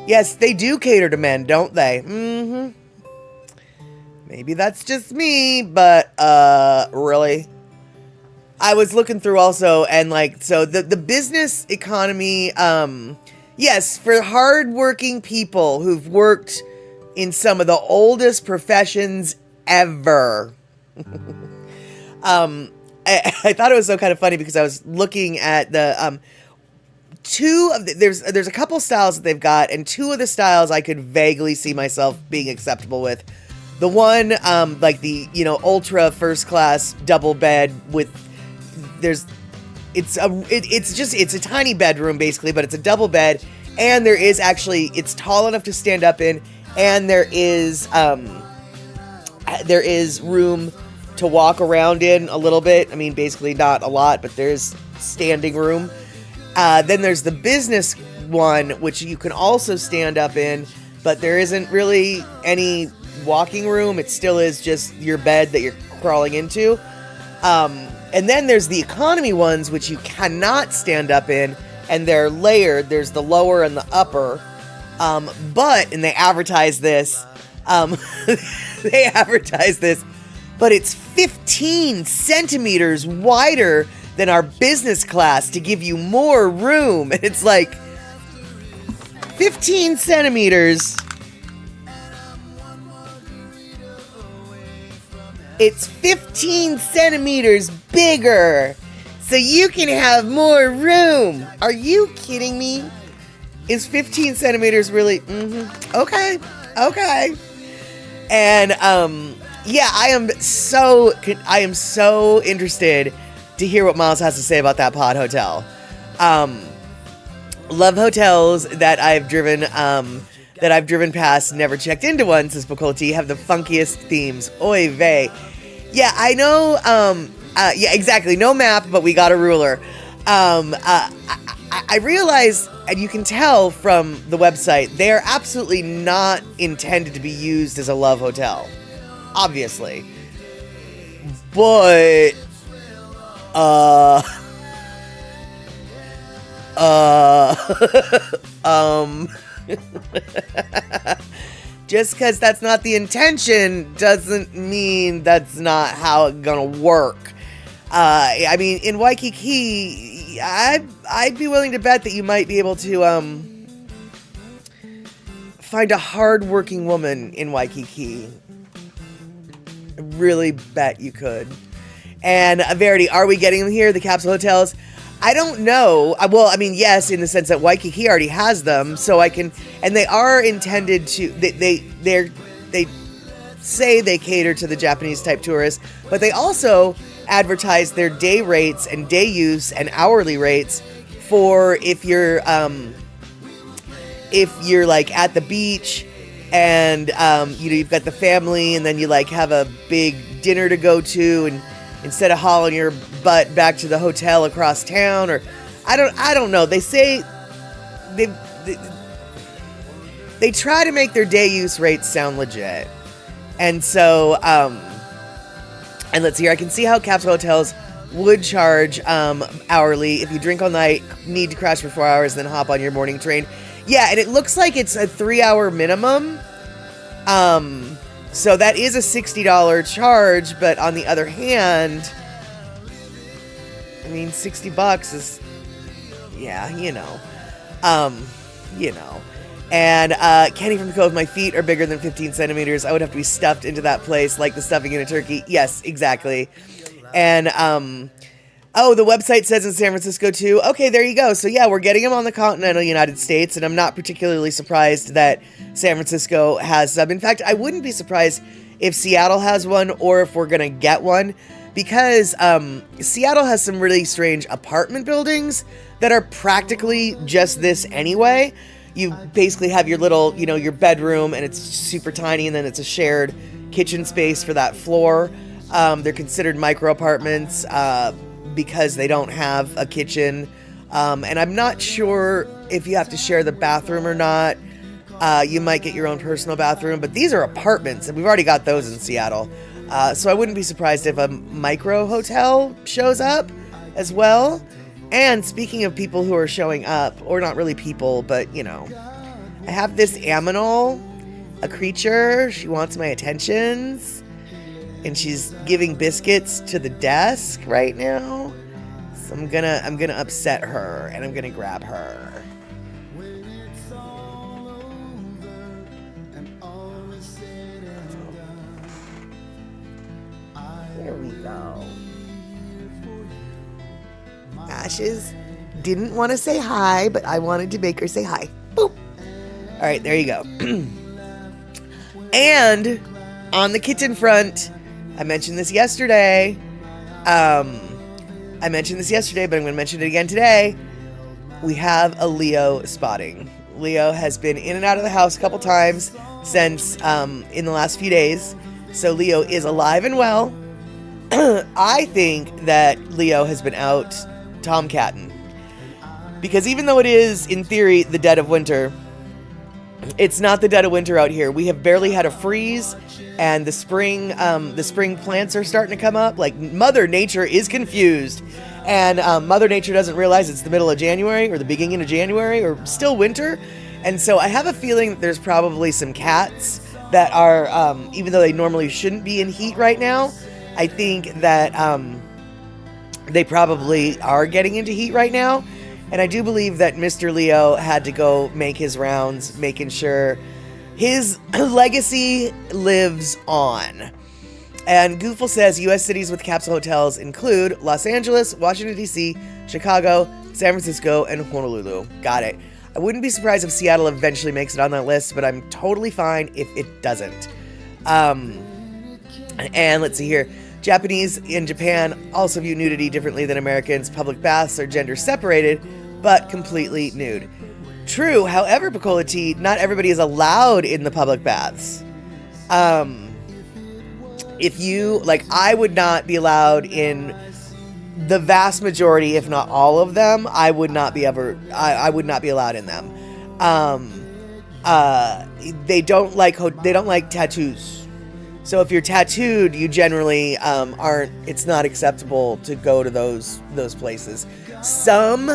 Yes, they do cater to men, don't they? Maybe that's just me, but, really? I was looking through also, and like, so the business economy, yes, for hardworking people who've worked in some of the oldest professions ever. I thought it was so kind of funny because I was looking at the, there's a couple styles that they've got, and two of the styles I could vaguely see myself being acceptable with. The one, like the, ultra first class double bed with, it's a tiny bedroom basically, but it's a double bed, and there is actually, it's tall enough to stand up in, and there is room to walk around in a little bit. I mean, basically not a lot, but there's standing room. Then there's the business one, which you can also stand up in, but there isn't really any walking room. It still is just your bed that you're crawling into. And then there's the economy ones, which you cannot stand up in, and they're layered. There's the lower and the upper. And they advertise this, but it's 15 centimeters wider than our business class to give you more room. And it's like 15 centimeters. It's 15 centimeters bigger, so you can have more room. Are you kidding me? Is 15 centimeters really? Okay. And, yeah, I am so interested to hear what Miles has to say about that pod hotel. Love hotels that I've driven past, never checked into one, says Bacolti, have the funkiest themes. Oy vey. Yeah, I know. Yeah, exactly. No map, but we got a ruler. I realize, and you can tell from the website, they are absolutely not intended to be used as a love hotel. Obviously. But, just because that's not the intention doesn't mean that's not how it's gonna work. I mean, in Waikiki, I'd be willing to bet that you might be able to find a hard-working woman in Waikiki. I really bet you could. And Verity, are we getting them here, the capsule hotels? I don't know. Well, I mean, yes, in the sense that Waikiki already has them, so I can, and they are intended to. They say they cater to the Japanese type tourists, but they also advertise their day rates and day use and hourly rates for if you're like at the beach and you've got the family and then you like have a big dinner to go to, and instead of hauling your butt back to the hotel across town, or I don't know. They say they try to make their day use rates sound legit. And so and let's see here. I can see how capsule hotels would charge hourly if you drink all night, need to crash for 4 hours, then hop on your morning train. Yeah, and it looks like it's a 3-hour minimum. So that is a $60 charge, but on the other hand, I mean, $60 is, yeah, you know. And Kenny from the Cove, my feet are bigger than 15 centimeters. I would have to be stuffed into that place like the stuffing in a turkey. Yes, exactly. And, oh, the website says in San Francisco too. Okay, there you go. So yeah, we're getting them on the continental United States, and I'm not particularly surprised that San Francisco has some. In fact, I wouldn't be surprised if Seattle has one, or if we're gonna get one, because Seattle has some really strange apartment buildings that are practically just this anyway. You basically have your little, your bedroom, and it's super tiny, and then it's a shared kitchen space for that floor. They're considered micro apartments because they don't have a kitchen. And I'm not sure if you have to share the bathroom or not. You might get your own personal bathroom, but these are apartments, and we've already got those in Seattle. So I wouldn't be surprised if a micro hotel shows up as well. And speaking of people who are showing up, or not really people, but, I have this aminal, a creature. She wants my attentions, and she's giving biscuits to the desk right now. So I'm gonna upset her, and I'm gonna grab her. There we go. Ashes didn't want to say hi, but I wanted to make her say hi. Boop. All right, there you go. And on the kitchen front, I mentioned this yesterday. But I'm going to mention it again today. We have a Leo spotting. Leo has been in and out of the house a couple times since in the last few days. So Leo is alive and well. I think that Leo has been out tomcatting, because even though it is in theory the dead of winter, it's not the dead of winter out here. We have barely had a freeze, and the spring plants are starting to come up. Like, Mother Nature is confused, and Mother Nature doesn't realize it's the middle of January or the beginning of January or still winter. And so I have a feeling that there's probably some cats that are, even though they normally shouldn't be in heat right now, I think that they probably are getting into heat right now. And I do believe that Mr. Leo had to go make his rounds, making sure his legacy lives on. And Goofle says U.S. cities with capsule hotels include Los Angeles, Washington, D.C., Chicago, San Francisco, and Honolulu. Got it. I wouldn't be surprised if Seattle eventually makes it on that list, but I'm totally fine if it doesn't. And let's see here. Japanese in Japan also view nudity differently than Americans. Public baths are gender separated, but completely nude. True, however, Piccola T, not everybody is allowed in the public baths. If you, like, I would not be allowed in the vast majority, if not all of them. I would not be allowed in them. They don't like tattoos. So if you're tattooed, you generally aren't. It's not acceptable to go to those places. Some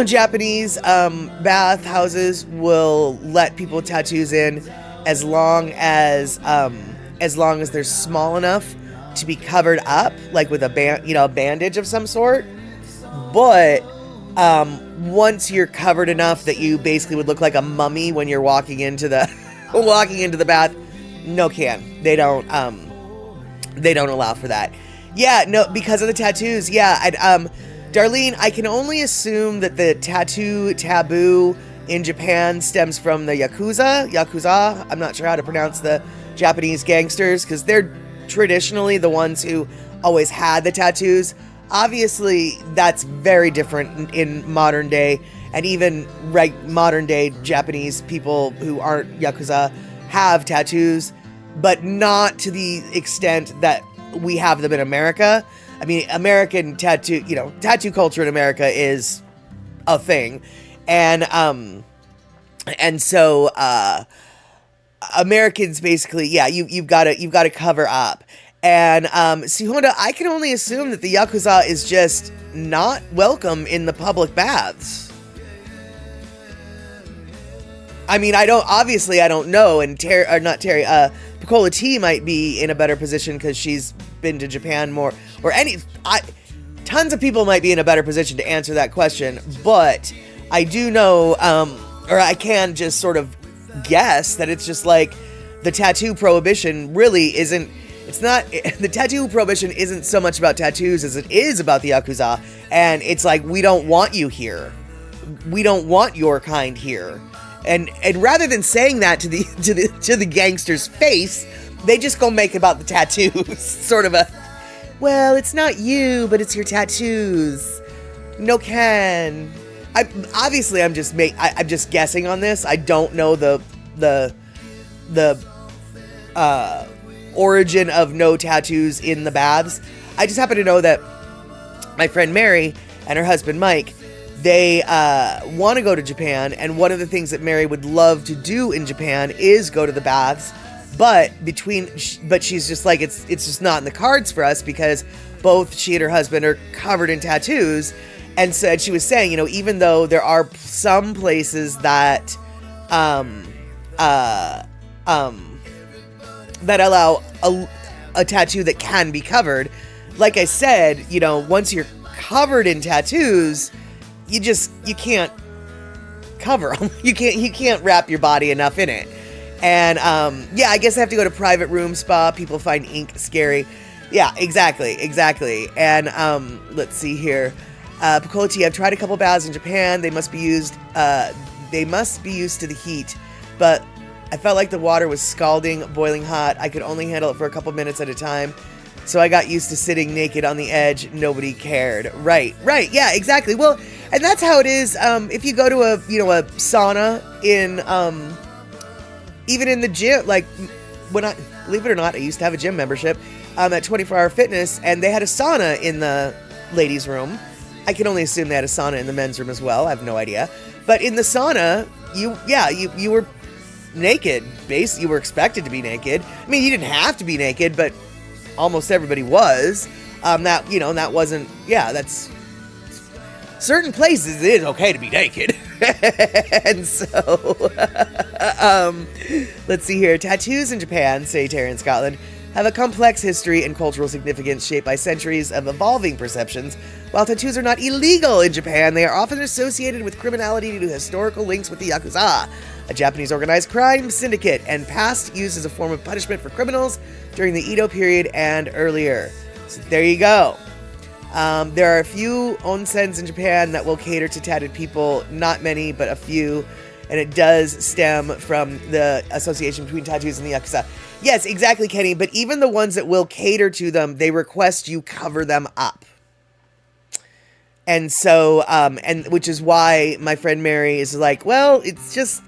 Japanese bath houses will let people with tattoos in as long as they're small enough to be covered up, like with a bandage of some sort. But once you're covered enough that you basically would look like a mummy when you're walking into the bath, they don't allow for that. Yeah, no, because of the tattoos. Yeah, Darlene, I can only assume that the tattoo taboo in Japan stems from the Yakuza. I'm not sure how to pronounce the Japanese gangsters, because they're traditionally the ones who always had the tattoos. Obviously, that's very different in modern day, and even modern day Japanese people who aren't Yakuza have tattoos, but not to the extent that we have them in America. I mean, American tattoo culture in America is a thing. And so Americans basically, yeah, you've got to cover up. And see, Honda, I can only assume that the Yakuza is just not welcome in the public baths. I mean, I don't know, and Piccola T might be in a better position because she's been to Japan more, tons of people might be in a better position to answer that question, but I do know, or I can just sort of guess that it's just like the tattoo prohibition really isn't, the tattoo prohibition isn't so much about tattoos as it is about the Yakuza, and it's like, we don't want you here. We don't want your kind here. And rather than saying that to the gangster's face, they just go make about the tattoos. Sort of well, it's not you, but it's your tattoos. No can. I'm just guessing on this. I don't know the origin of no tattoos in the baths. I just happen to know that my friend Mary and her husband Mike, they want to go to Japan, and one of the things that Mary would love to do in Japan is go to the baths, but she's just like, it's just not in the cards for us because both she and her husband are covered in tattoos. And so she was saying, even though there are some places that that allow a tattoo that can be covered, like I said, once you're covered in tattoos, you can't cover them. You can't wrap your body enough in it. And yeah, I guess I have to go to private room spa. People find ink scary. Yeah, exactly. And let's see here. Piccola T, I've tried a couple baths in Japan. They must be used to the heat, but I felt like the water was scalding, boiling hot. I could only handle it for a couple minutes at a time. So I got used to sitting naked on the edge. Nobody cared. Right. Yeah, exactly. Well, and that's how it is. If you go to a sauna in, even in the gym, like believe it or not, I used to have a gym membership, at 24 Hour Fitness, and they had a sauna in the ladies' room. I can only assume they had a sauna in the men's room as well. I have no idea. But in the sauna, you were naked. You were expected to be naked. I mean, you didn't have to be naked, but almost everybody was. That wasn't, that's certain places it is okay to be naked. And so, let's see here. Tattoos in Japan, say Terry in Scotland, have a complex history and cultural significance shaped by centuries of evolving perceptions. While tattoos are not illegal in Japan, they are often associated with criminality due to historical links with the Yakuza, a Japanese organized crime syndicate, and past use as a form of punishment for criminals during the Edo period and earlier. So there you go. There are a few onsens in Japan that will cater to tattooed people. Not many, but a few. and it does stem from the association between tattoos and the Yakuza. Yes, exactly, Kenny, but even the ones that will cater to them, they request you cover them up. And so, and which is why my friend Mary is like, well, it's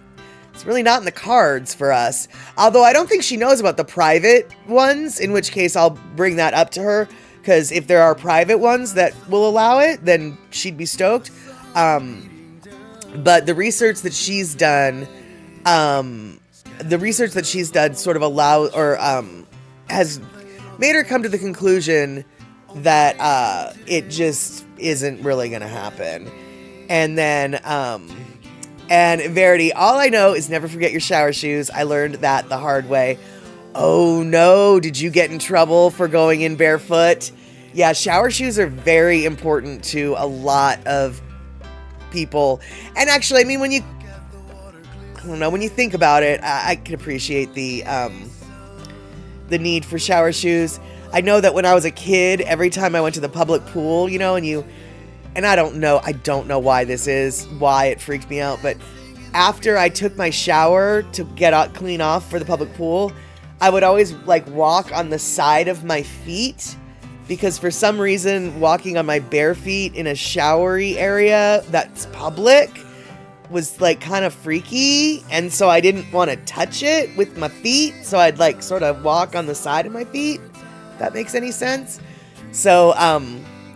really not in the cards for us. Although I don't think she knows about the private ones, in which case I'll bring that up to her. Because if there are private ones that will allow it, then she'd be stoked. But the research that she's done, sort of has made her come to the conclusion that it just isn't really going to happen. And then, and Verity, all I know is never forget your shower shoes. I learned that the hard way. Oh no, did you get in trouble for going in barefoot? Yeah, shower shoes are very important to a lot of people. And actually, I mean, when you think about it, I can appreciate the need for shower shoes. I know that when I was a kid, every time I went to the public pool, and I don't know why it freaked me out, but after I took my shower to get clean off for the public pool, I would always walk on the side of my feet, because for some reason walking on my bare feet in a showery area that's public was kind of freaky, and so I didn't want to touch it with my feet, so I'd sort of walk on the side of my feet, if that makes any sense. So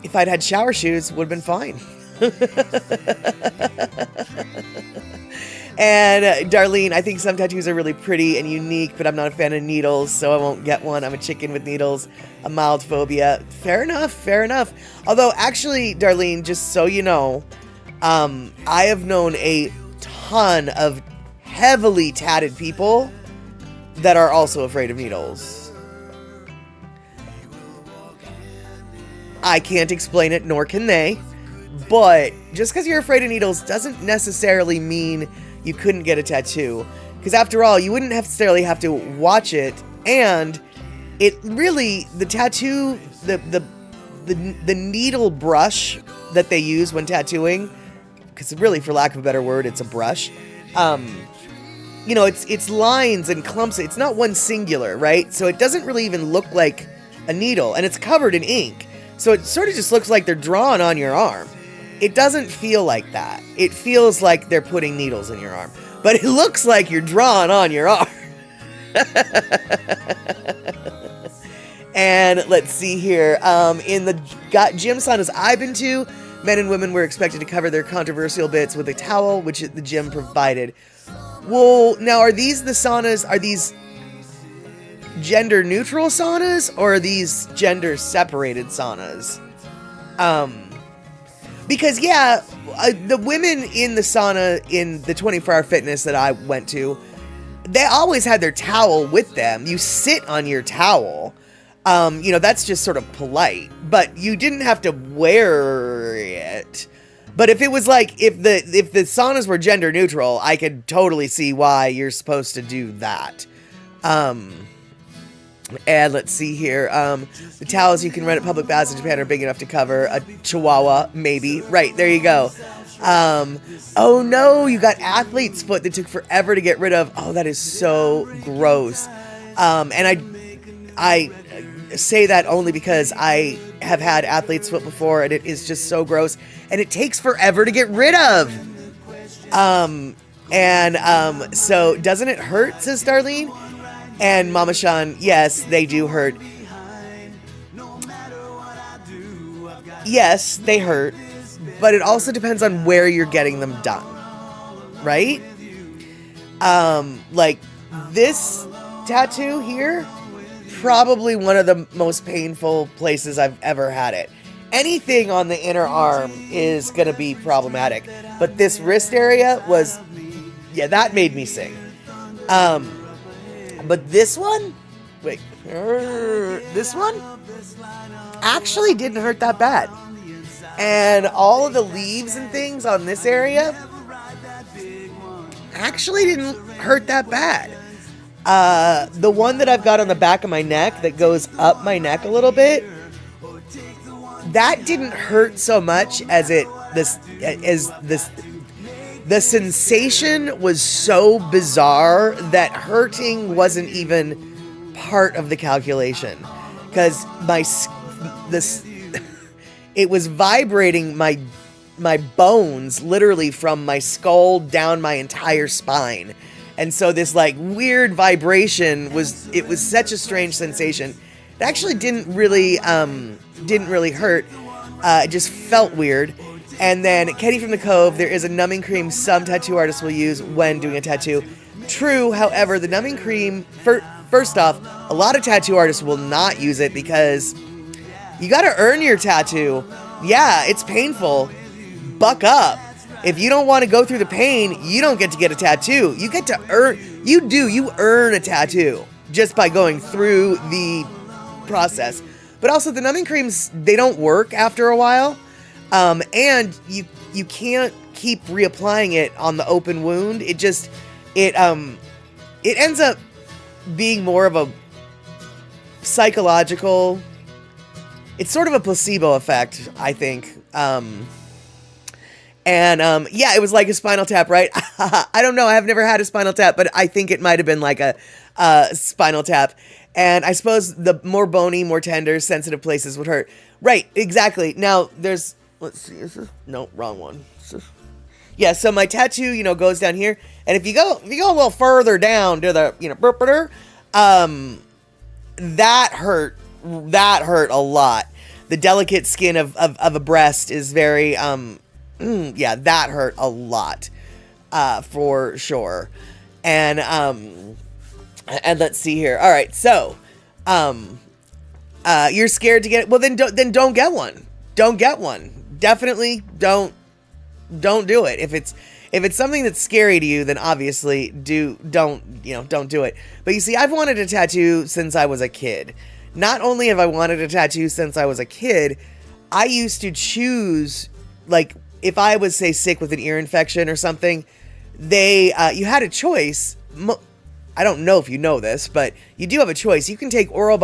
if I'd had shower shoes, would have been fine. And Darlene, I think some tattoos are really pretty and unique, but I'm not a fan of needles, so I won't get one. I'm a chicken with needles, a mild phobia. Fair enough. Although, actually, Darlene, just so you know, I have known a ton of heavily tatted people that are also afraid of needles. I can't explain it, nor can they, but just because you're afraid of needles doesn't necessarily mean you couldn't get a tattoo. Because after all, you wouldn't necessarily have to watch it, and it really, the tattoo, the needle brush that they use when tattooing, because really, for lack of a better word, it's a brush. It's lines and clumps. It's not one singular, right? So it doesn't really even look like a needle, and it's covered in ink. So it sort of just looks like they're drawn on your arm. It doesn't feel like that. It feels like they're putting needles in your arm, but it looks like you're drawn on your arm. And let's see here. In the gym saunas I've been to, men and women were expected to cover their controversial bits with a towel, which the gym provided. Well, now, are these gender neutral saunas, or are these gender separated saunas? Because the women in the sauna in the 24-hour fitness that I went to, they always had their towel with them. You sit on your towel. That's just sort of polite, but you didn't have to wear it. But if it was if the saunas were gender neutral, I could totally see why you're supposed to do that. And let's see here. The towels you can rent at public baths in Japan are big enough to cover a chihuahua, maybe. Right, there you go. Oh no, you got athlete's foot that took forever to get rid of. Oh, that is so gross. And I say that only because I have had athlete's foot before, and it is just so gross, and it takes forever to get rid of. So doesn't it hurt, says Darlene? And Mama Sean, yes, they do hurt. Yes, they hurt, but it also depends on where you're getting them done, right? This tattoo here, probably one of the most painful places I've ever had it. Anything on the inner arm is going to be problematic, but this wrist area was, that made me sing. But this one, this one actually didn't hurt that bad. And all of the leaves and things on this area actually didn't hurt that bad. The one that I've got on the back of my neck that goes up my neck a little bit, that didn't hurt so much as the sensation was so bizarre that hurting wasn't even part of the calculation, because it was vibrating my bones literally from my skull down my entire spine. And so this like weird vibration was such a strange sensation. It actually didn't really hurt. It just felt weird. And then Kenny from the Cove, there is a numbing cream some tattoo artists will use when doing a tattoo. True, however, the numbing cream, first off, a lot of tattoo artists will not use it because you gotta earn your tattoo. Yeah, it's painful. Buck up. If you don't want to go through the pain, you don't get to get a tattoo. You get to earn, you earn a tattoo just by going through the process. But also the numbing creams, they don't work after a while. And you can't keep reapplying it on the open wound. It ends up being more of a psychological, it's sort of a placebo effect, I think. Yeah, it was like a Spinal Tap, right? I don't know. I have never had a Spinal Tap, but I think it might have been like a Spinal Tap. And I suppose the more bony, more tender, sensitive places would hurt. Right, exactly. Now, let's see, is this? No, wrong one. Yeah, so my tattoo, goes down here. And if you go a little further down to the, that hurt a lot. The delicate skin of a breast is very, yeah, that hurt a lot, for sure. And let's see here. All right, so, you're scared to get it. Well, then don't get one. Don't get one. Definitely don't do it. If it's something that's scary to you, then obviously don't do it. But you see, I've wanted a tattoo since I was a kid. Not only have I wanted a tattoo since I was a kid, I used to choose, like, if I was, say, sick with an ear infection or something, you had a choice. I don't know if you know this, but you do have a choice. You can take oral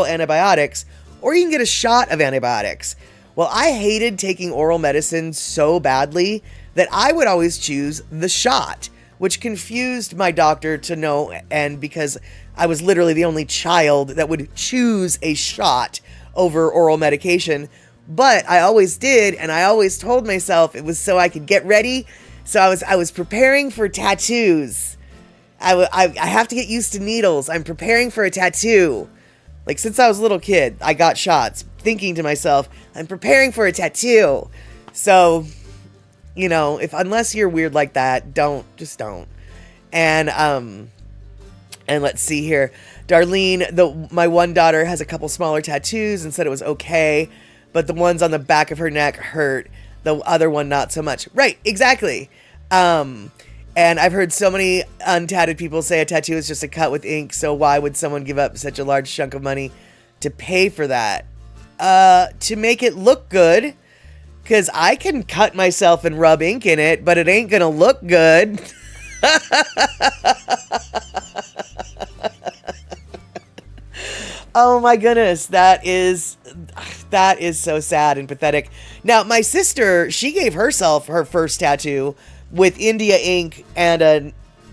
antibiotics, or you can get a shot of antibiotics. Well, I hated taking oral medicine so badly that I would always choose the shot, which confused my doctor to no end, because I was literally the only child that would choose a shot over oral medication. But I always did, and I always told myself it was so I could get ready. So I was preparing for tattoos. I have to get used to needles. I'm preparing for a tattoo. Like, since I was a little kid, I got shots, thinking to myself, I'm preparing for a tattoo. So, unless you're weird like that, don't. And let's see here. Darlene, my one daughter, has a couple smaller tattoos and said it was okay, but the ones on the back of her neck hurt. The other one, not so much. Right, exactly. And I've heard so many untatted people say a tattoo is just a cut with ink, so why would someone give up such a large chunk of money to pay for that? To make it look good, because I can cut myself and rub ink in it, but it ain't gonna look good. Oh my goodness, that is so sad and pathetic. Now, my sister, she gave herself her first tattoo with India ink and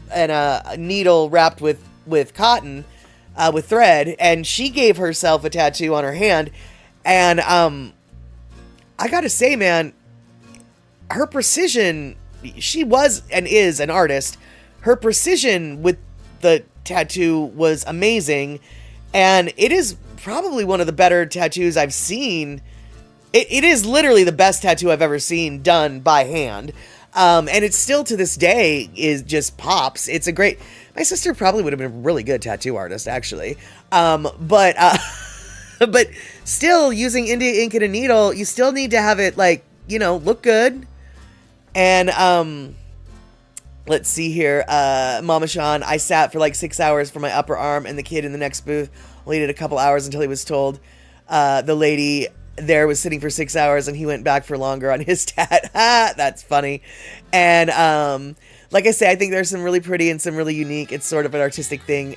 a needle wrapped with cotton, with thread, and she gave herself a tattoo on her hand. And I gotta say, man, her precision, she was and is an artist. Her precision with the tattoo was amazing, and it is probably one of the better tattoos I've seen. It is literally the best tattoo I've ever seen done by hand. And it's still, to this day, is just pops. It's a great... My sister probably would have been a really good tattoo artist, actually. But still, using India ink and a needle, you still need to have it, look good. And, let's see here. Mama Sean, I sat for 6 hours for my upper arm, and the kid in the next booth waited a couple hours until he was told. The lady there was sitting for 6 hours, and he went back for longer on his tat. That's funny. And like I say, I think there's some really pretty and some really unique. It's sort of an artistic thing.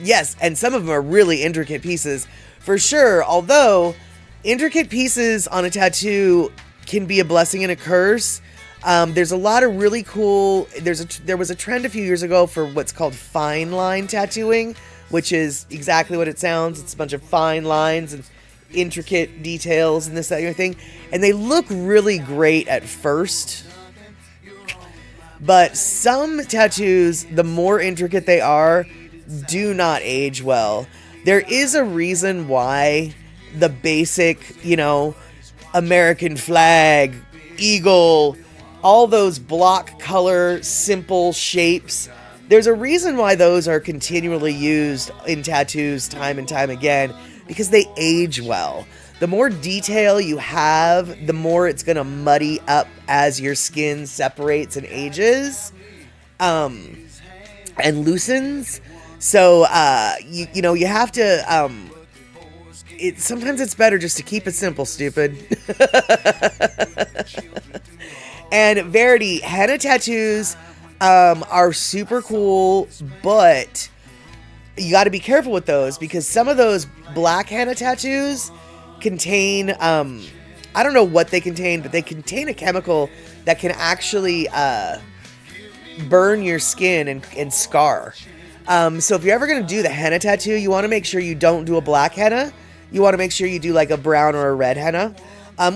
Yes, and some of them are really intricate pieces for sure. Although intricate pieces on a tattoo can be a blessing and a curse. There's a lot of really cool. There was a trend a few years ago for what's called fine line tattooing, which is exactly what it sounds. It's a bunch of fine lines and intricate details and this, that, and thing. And they look really great at first. But some tattoos, the more intricate they are, do not age well. There is a reason why the basic, American flag, eagle, all those block color, simple shapes, there's a reason why those are continually used in tattoos time and time again, because they age well. The more detail you have, the more it's going to muddy up as your skin separates and ages, and loosens. So, you have to, sometimes it's better just to keep it simple, stupid. And Verity, henna tattoos, are super cool, but you got to be careful with those, because some of those black henna tattoos contain, I don't know what they contain, but they contain a chemical that can actually burn your skin and scar. So if you're ever going to do the henna tattoo, you want to make sure you don't do a black henna. You want to make sure you do like a brown or a red henna,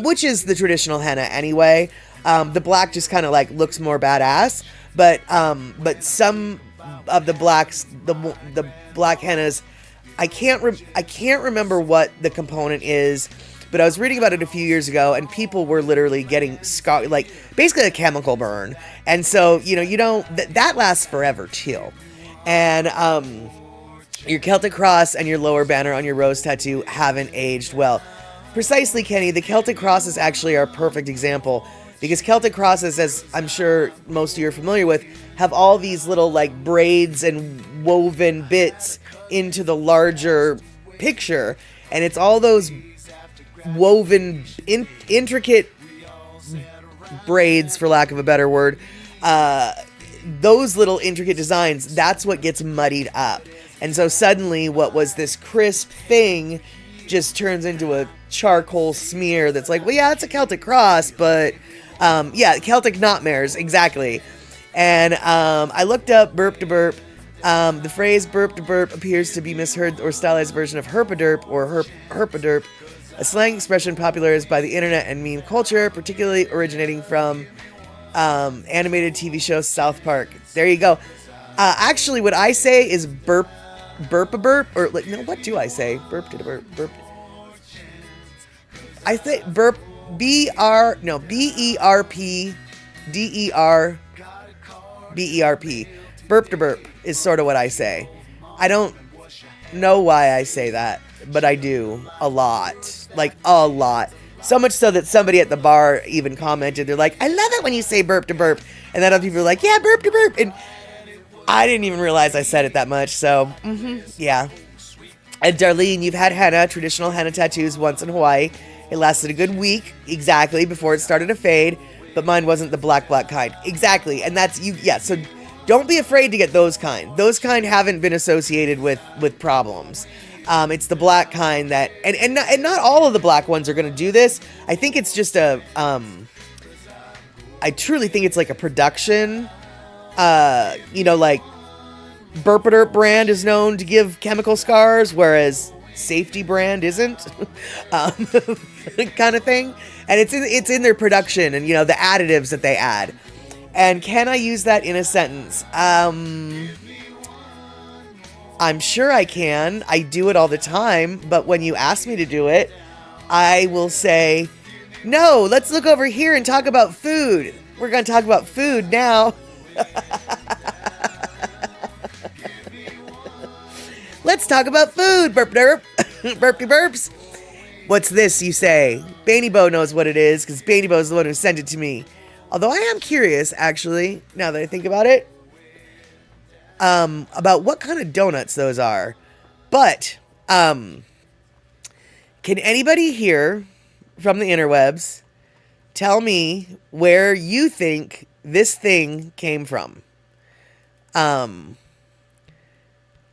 which is the traditional henna anyway. The black just kind of like looks more badass, but some of the blacks, the black hennas, I can't remember what the component is, but I was reading about it a few years ago, and people were literally getting scar, like basically a chemical burn. And so, you don't, that lasts forever too. And, your Celtic cross and your lower banner on your rose tattoo haven't aged well. Precisely, Kenny, the Celtic crosses actually are a perfect example, because Celtic crosses, as I'm sure most of you are familiar with, have all these little like braids and woven bits into the larger picture, and it's all those woven intricate braids, for lack of a better word, those little intricate designs, that's what gets muddied up. And so suddenly what was this crisp thing just turns into a charcoal smear that's like, well, yeah, it's a Celtic cross, but Celtic nightmares, exactly. And I looked up burp to burp. The phrase burp to burp appears to be misheard or stylized version of herpaderp or herpaderp, a slang expression popularized by the internet and meme culture, particularly originating from animated TV show South Park. There you go. Actually, what I say is burp a burp, or like, no, what do I say? Burp to the burp. I say burp, B-E-R-P, D-E-R-B-E-R-P. Burp to burp is sort of what I say. I don't know why I say that, but I do a lot. Like, a lot. So much so that somebody at the bar even commented, they're like, I love it when you say burp to burp. And then other people are like, yeah, burp to burp. And I didn't even realize I said it that much, so, yeah. And Darlene, you've had henna, traditional henna tattoos once in Hawaii. It lasted a good week, exactly, before it started to fade, but mine wasn't the black kind. Exactly, and that's, so don't be afraid to get those kind. Those kind haven't been associated with problems. It's the black kind that, and not all of the black ones are going to do this. I think it's just I truly think it's like a production. Like Burpaderp brand is known to give chemical scars, whereas Safety brand isn't, kind of thing. And it's in their production and, the additives that they add. And can I use that in a sentence? I'm sure I can. I do it all the time, but when you ask me to do it, I will say, no, let's look over here and talk about food. We're going to talk about food now. Let's talk about food, burp derp, burpy burps. What's this, you say? Bainey knows what it is, because Bainey is the one who sent it to me. Although I am curious, actually, now that I think about it, about what kind of donuts those are. But, can anybody here from the interwebs tell me where you think this thing came from?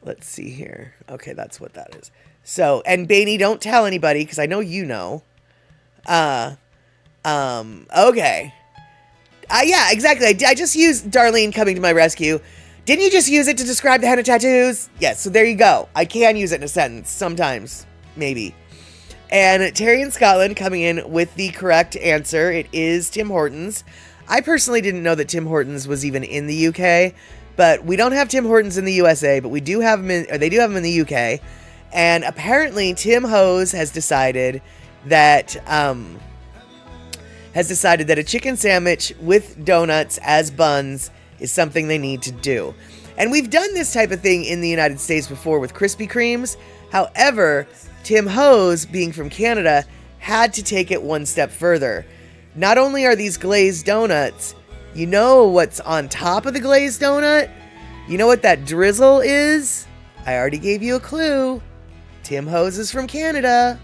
Let's see here. Okay, that's what that is. So, and Bainey, don't tell anybody, because I know you know. Okay. Yeah, exactly. I just used Darlene coming to my rescue. Didn't you just use it to describe the henna tattoos? Yes, so there you go. I can use it in a sentence. Sometimes. Maybe. And Terry in Scotland coming in with the correct answer. It is Tim Hortons. I personally didn't know that Tim Hortons was even in the UK, but we don't have Tim Hortons in the USA, but we do have them in, or they do have them in the UK. And apparently Tim Ho's has decided that a chicken sandwich with donuts as buns is something they need to do. And we've done this type of thing in the United States before with Krispy Kremes. However, Tim Ho's, being from Canada, had to take it one step further. Not only are these glazed donuts, you know what's on top of the glazed donut? You know what that drizzle is? I already gave you a clue. Tim Ho's is from Canada.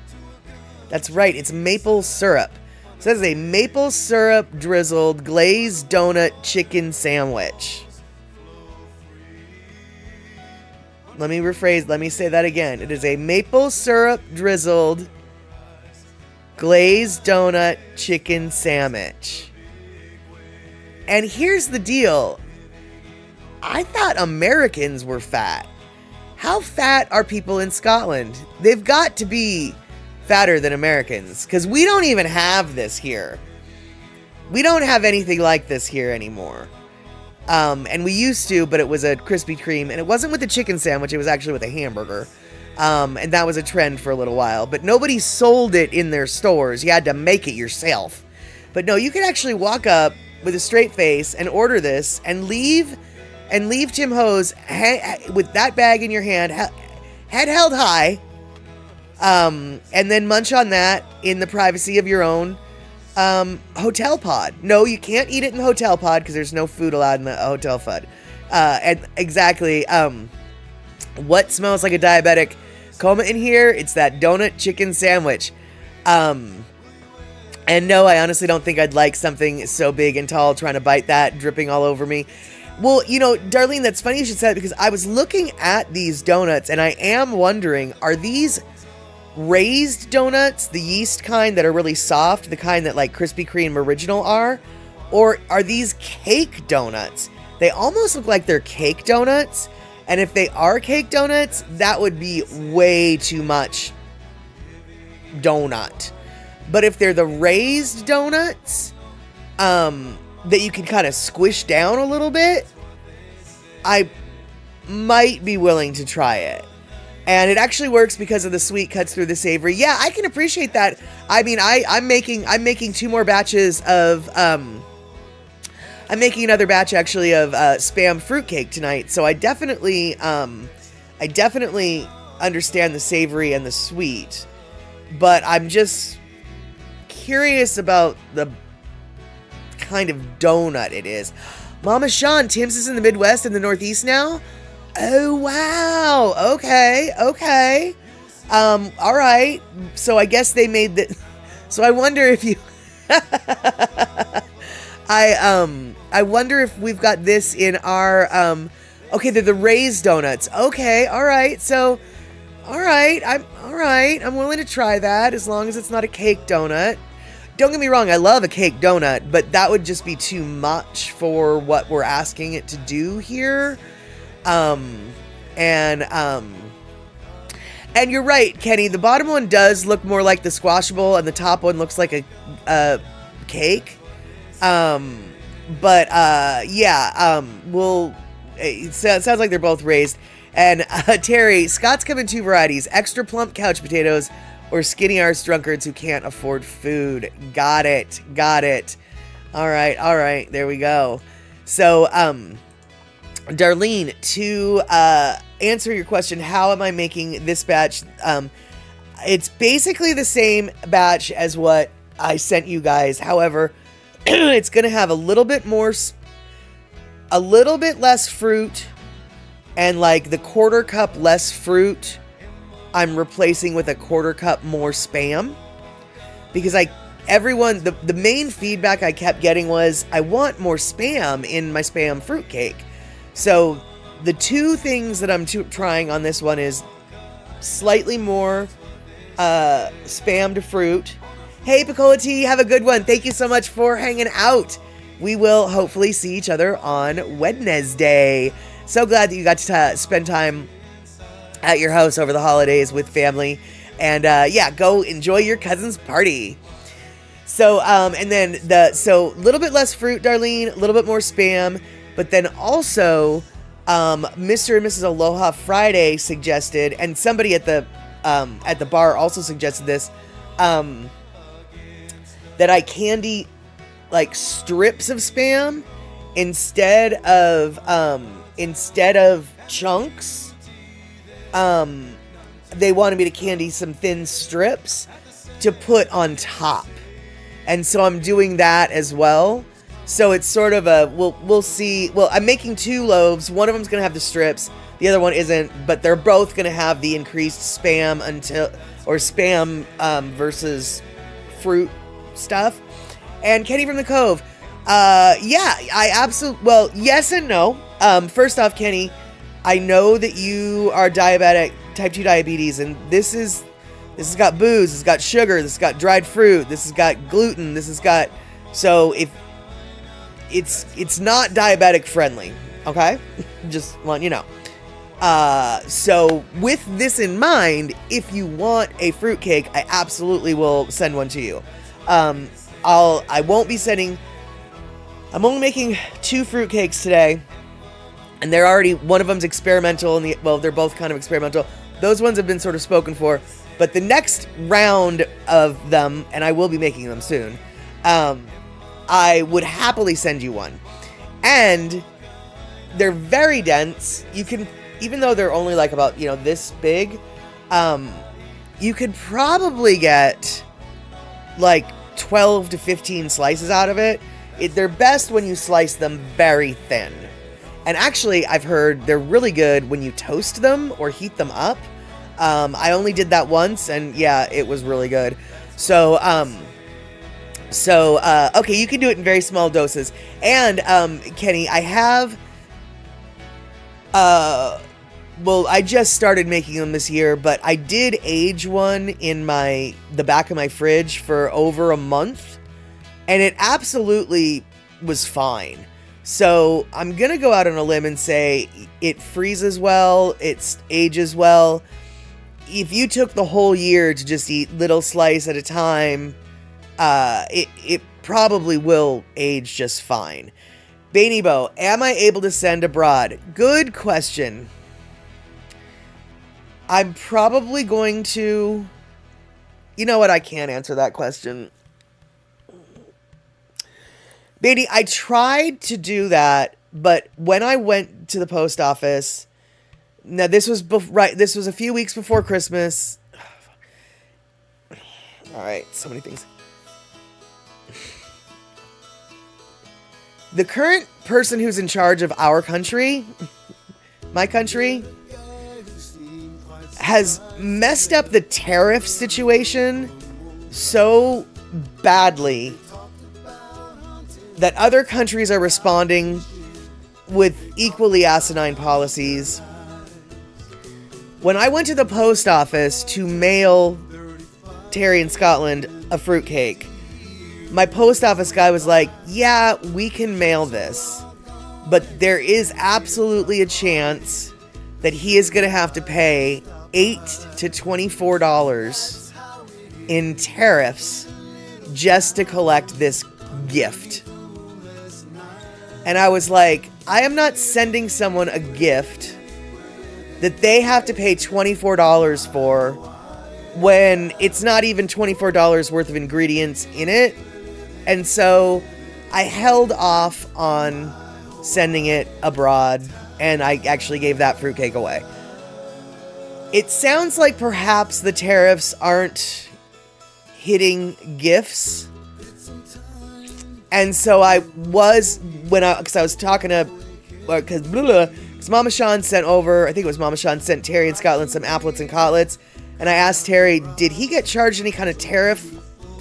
That's right, it's maple syrup. So this is a maple syrup drizzled glazed donut chicken sandwich. Let me say that again. It is a maple syrup drizzled glazed donut chicken sandwich. And here's the deal. I thought Americans were fat. How fat are people in Scotland? They've got to be fatter than Americans, because we don't even have this here. We don't have anything like this here anymore. And we used to, but it was a Krispy Kreme, and it wasn't with a chicken sandwich, it was actually with a hamburger. And that was a trend for a little while, but nobody sold it in their stores. You had to make it yourself. But no, you could actually walk up with a straight face and order this and leave Tim Ho's with that bag in your hand, head held high, and then munch on that in the privacy of your own hotel pod. No, you can't eat it in the hotel pod because there's no food allowed in the hotel pod. And exactly, what smells like a diabetic coma in here? It's that donut chicken sandwich. And no, I honestly don't think I'd like something so big and tall trying to bite that, dripping all over me. Well, you know, Darlene, that's funny you should say that, because I was looking at these donuts and I am wondering, are these raised donuts, the yeast kind that are really soft, the kind that like Krispy Kreme original are? Or are these cake donuts? They almost look like they're cake donuts. And if they are cake donuts, that would be way too much donut. But if they're the raised donuts, that you can kind of squish down a little bit, I might be willing to try it. And it actually works because of the sweet cuts through the savory. Yeah, I can appreciate that. I mean, I'm making two more batches of, I'm making another batch actually of Spam fruitcake tonight. So I definitely understand the savory and the sweet, but I'm just curious about the kind of donut it is. Mama Sean, Tim's is in the Midwest and the Northeast now? Oh, wow. Okay. All right. So I guess they made the... So I wonder if you... I wonder if we've got this in our... Okay, they're the raised donuts. Okay, all right. So, all right. I'm willing to try that as long as it's not a cake donut. Don't get me wrong, I love a cake donut, but that would just be too much for what we're asking it to do here. And you're right, Kenny, the bottom one does look more like the Squashable and the top one looks like a cake. It sounds like they're both raised. And Terry, Scott's come in two varieties, extra plump couch potatoes or skinny arse drunkards who can't afford food. Got it. All right, there we go. So, Darlene, to answer your question, how am I making this batch? It's basically the same batch as what I sent you guys. However, it's going to have a little bit less fruit, and like the quarter cup less fruit I'm replacing with a quarter cup more Spam, because the main feedback I kept getting was I want more Spam in my Spam fruitcake. So the two things that I'm trying on this one is slightly more Spam to fruit. Hey, Picola T, have a good one. Thank you so much for hanging out. we will hopefully see each other on Wednesday. So glad that you got to spend time at your house over the holidays with family. And yeah, go enjoy your cousin's party. So, and then so a little bit less fruit, Darlene, a little bit more Spam, but then also, Mr. and Mrs. Aloha Friday suggested, and somebody at the bar also suggested this, that I candy like strips of Spam instead of chunks. They wanted me to candy some thin strips to put on top. And so I'm doing that as well. So it's sort of a, we'll see. Well, I'm making 2 loaves. One of them's going to have the strips. The other one isn't, but they're both going to have the increased Spam Spam versus fruit stuff. And Kenny from the Cove. Yeah, I absolutely, well, yes and no. First off, Kenny, I know that you are diabetic, type 2 diabetes, and this has got booze, this has got sugar, this has got dried fruit, this has got gluten, this has got, so if it's not diabetic friendly, okay? Just want you know. So with this in mind, if you want a fruitcake, I absolutely will send one to you. I won't be sending, I'm only making 2 fruitcakes today, and they're already, one of them's experimental, and well, they're both kind of experimental. Those ones have been sort of spoken for. But the next round of them, and I will be making them soon, I would happily send you one. And they're very dense. You can, even though they're only like about, this big, you could probably get like 12 to 15 slices out of it. They're best when you slice them very thin. And actually, I've heard they're really good when you toast them or heat them up. I only did that once, and yeah, it was really good. So, okay, you can do it in very small doses. And, Kenny, I have, well, I just started making them this year, but I did age one in the back of my fridge for over a month, and it absolutely was fine. So I'm going to go out on a limb and say it freezes well, it ages well. If you took the whole year to just eat little slice at a time, it probably will age just fine. Bainebo, am I able to send abroad? Good question. I'm probably going to... You know what? I can't answer that question. Baby, I tried to do that, but when I went to the post office... Now, this was this was a few weeks before Christmas. All right, so many things. The current person who's in charge of our country, my country, has messed up the tariff situation so badly that other countries are responding with equally asinine policies. When I went to the post office to mail Terry in Scotland a fruitcake, my post office guy was like, yeah, we can mail this, but there is absolutely a chance that he is going to have to pay $8 to $24 in tariffs just to collect this gift. And I was like, I am not sending someone a gift that they have to pay $24 for when it's not even $24 worth of ingredients in it. And so I held off on sending it abroad, and I actually gave that fruitcake away. It sounds like perhaps the tariffs aren't hitting gifts. And so because I was talking to, because Mama Sean sent over, I think it was Mama Sean sent Terry in Scotland some applets and cotlets. And I asked Terry, did he get charged any kind of tariff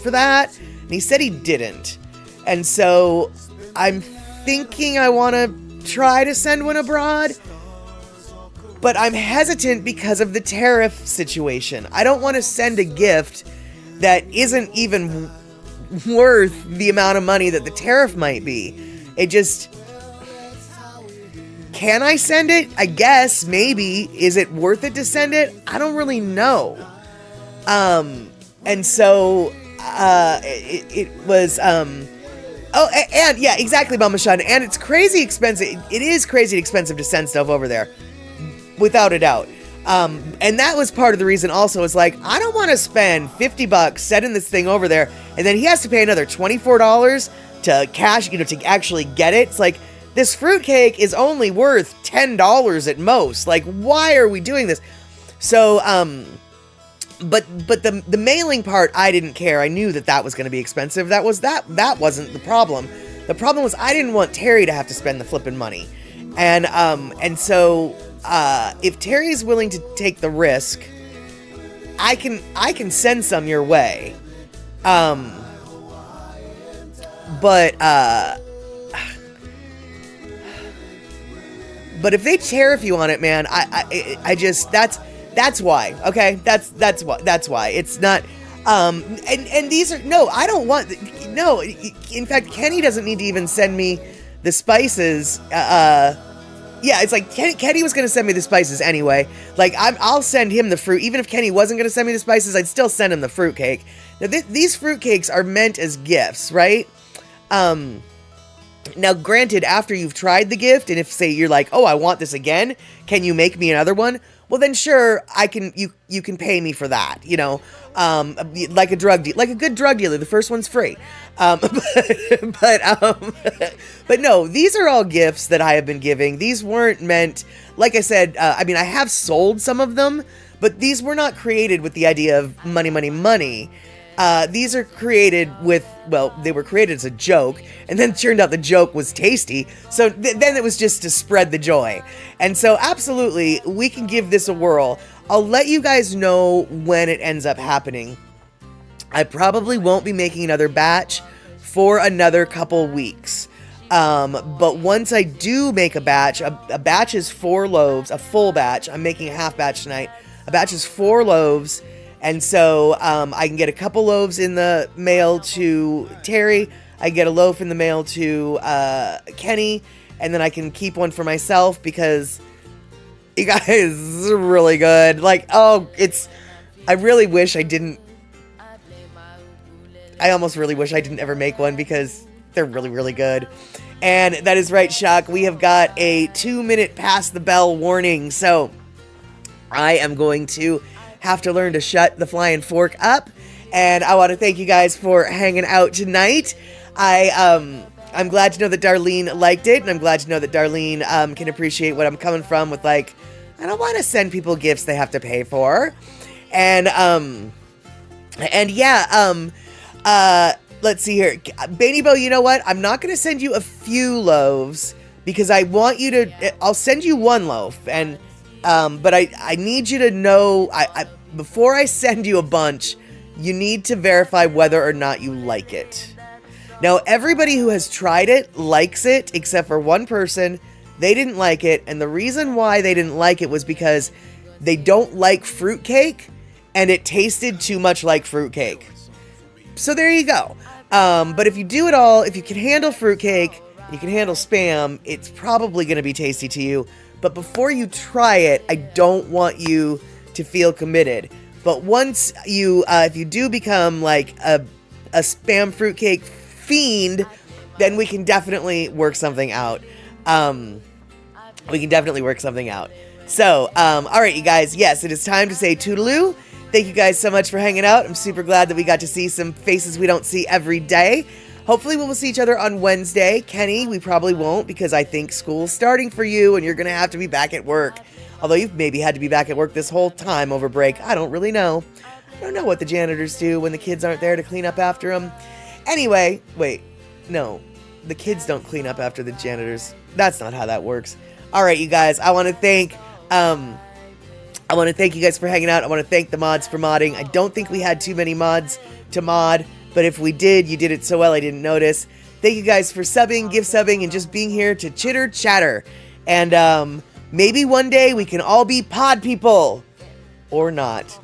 for that? And he said he didn't. And so I'm thinking I want to try to send one abroad. But I'm hesitant because of the tariff situation. I don't want to send a gift that isn't even worth the amount of money that the tariff might be. It just, can I send it? I guess, maybe. Is it worth it to send it? I don't really know. And so, it was, oh, and yeah, exactly, Mama Shun. And it's crazy expensive. It is crazy expensive to send stuff over there, without a doubt. And that was part of the reason also, is like, I don't want to spend $50 sending this thing over there, and then he has to pay another $24 to cash, to actually get it. It's like, this fruitcake is only worth $10 at most. Like, why are we doing this? So, but the mailing part, I didn't care. I knew that was going to be expensive. That wasn't the problem. The problem was I didn't want Terry to have to spend the flipping money. And so, if Terry's willing to take the risk, I can send some your way. But if they tariff you on it, man, I just, that's why. Okay, that's why. It's not. And these are, no, I don't want. No, in fact, Kenny doesn't need to even send me the spices. Yeah, it's like Kenny was gonna send me the spices anyway. Like, I'll send him the fruit. Even if Kenny wasn't gonna send me the spices, I'd still send him the fruitcake. Now, these fruitcakes are meant as gifts, right? Now, granted, after you've tried the gift, and if, say, you're like, oh, I want this again, can you make me another one? Well, then sure, I can. You can pay me for that, like a good drug dealer. The first one's free. But no, these are all gifts that I have been giving. These weren't meant, like I said. I mean, I have sold some of them, but these were not created with the idea of money, money, money. These are created with, well, they were created as a joke, and then it turned out the joke was tasty, so then it was just to spread the joy. And so, absolutely, we can give this a whirl. I'll let you guys know when it ends up happening. I probably won't be making another batch for another couple weeks. But once I do make a batch is 4 loaves, a full batch. I'm making a half batch tonight. A batch is 4 loaves. And so, I can get a couple loaves in the mail to Terry. I can get a loaf in the mail to, Kenny. And then I can keep one for myself because, you guys, this is really good. Like, oh, I really wish I didn't. I almost really wish I didn't ever make one because they're really, really good. And that is right, Shock. We have got a 2-minute past the bell warning. So, I am going to have to learn to shut the flying fork up, and I want to thank you guys for hanging out tonight. I'm glad to know that Darlene liked it, and I'm glad to know that Darlene can appreciate what I'm coming from with, like, I don't want to send people gifts they have to pay for. And yeah, let's see here. Baby Bo, you know what? I'm not going to send you a few loaves because I want you to, I'll send you 1 loaf, and but I need you to know, before I send you a bunch, you need to verify whether or not you like it. Now, everybody who has tried it likes it, except for one person. They didn't like it, and the reason why they didn't like it was because they don't like fruitcake, and it tasted too much like fruitcake. So there you go. But if you do it all, if you can handle fruitcake, you can handle Spam, it's probably going to be tasty to you. But before you try it, I don't want you to feel committed. But once you, if you do become like a Spam fruitcake fiend, then we can definitely work something out. So, all right, you guys, yes, it is time to say toodaloo. Thank you guys so much for hanging out. I'm super glad that we got to see some faces we don't see every day. Hopefully we will see each other on Wednesday. Kenny, we probably won't because I think school's starting for you and you're going to have to be back at work. Although you've maybe had to be back at work this whole time over break. I don't really know. I don't know what the janitors do when the kids aren't there to clean up after them. Anyway, wait, no, the kids don't clean up after the janitors. That's not how that works. All right, you guys, I want to thank you guys for hanging out. I want to thank the mods for modding. I don't think we had too many mods to mod, but if we did, you did it so well I didn't notice. Thank you guys for subbing, gift subbing, and just being here to chitter chatter. And maybe one day we can all be pod people. Or not.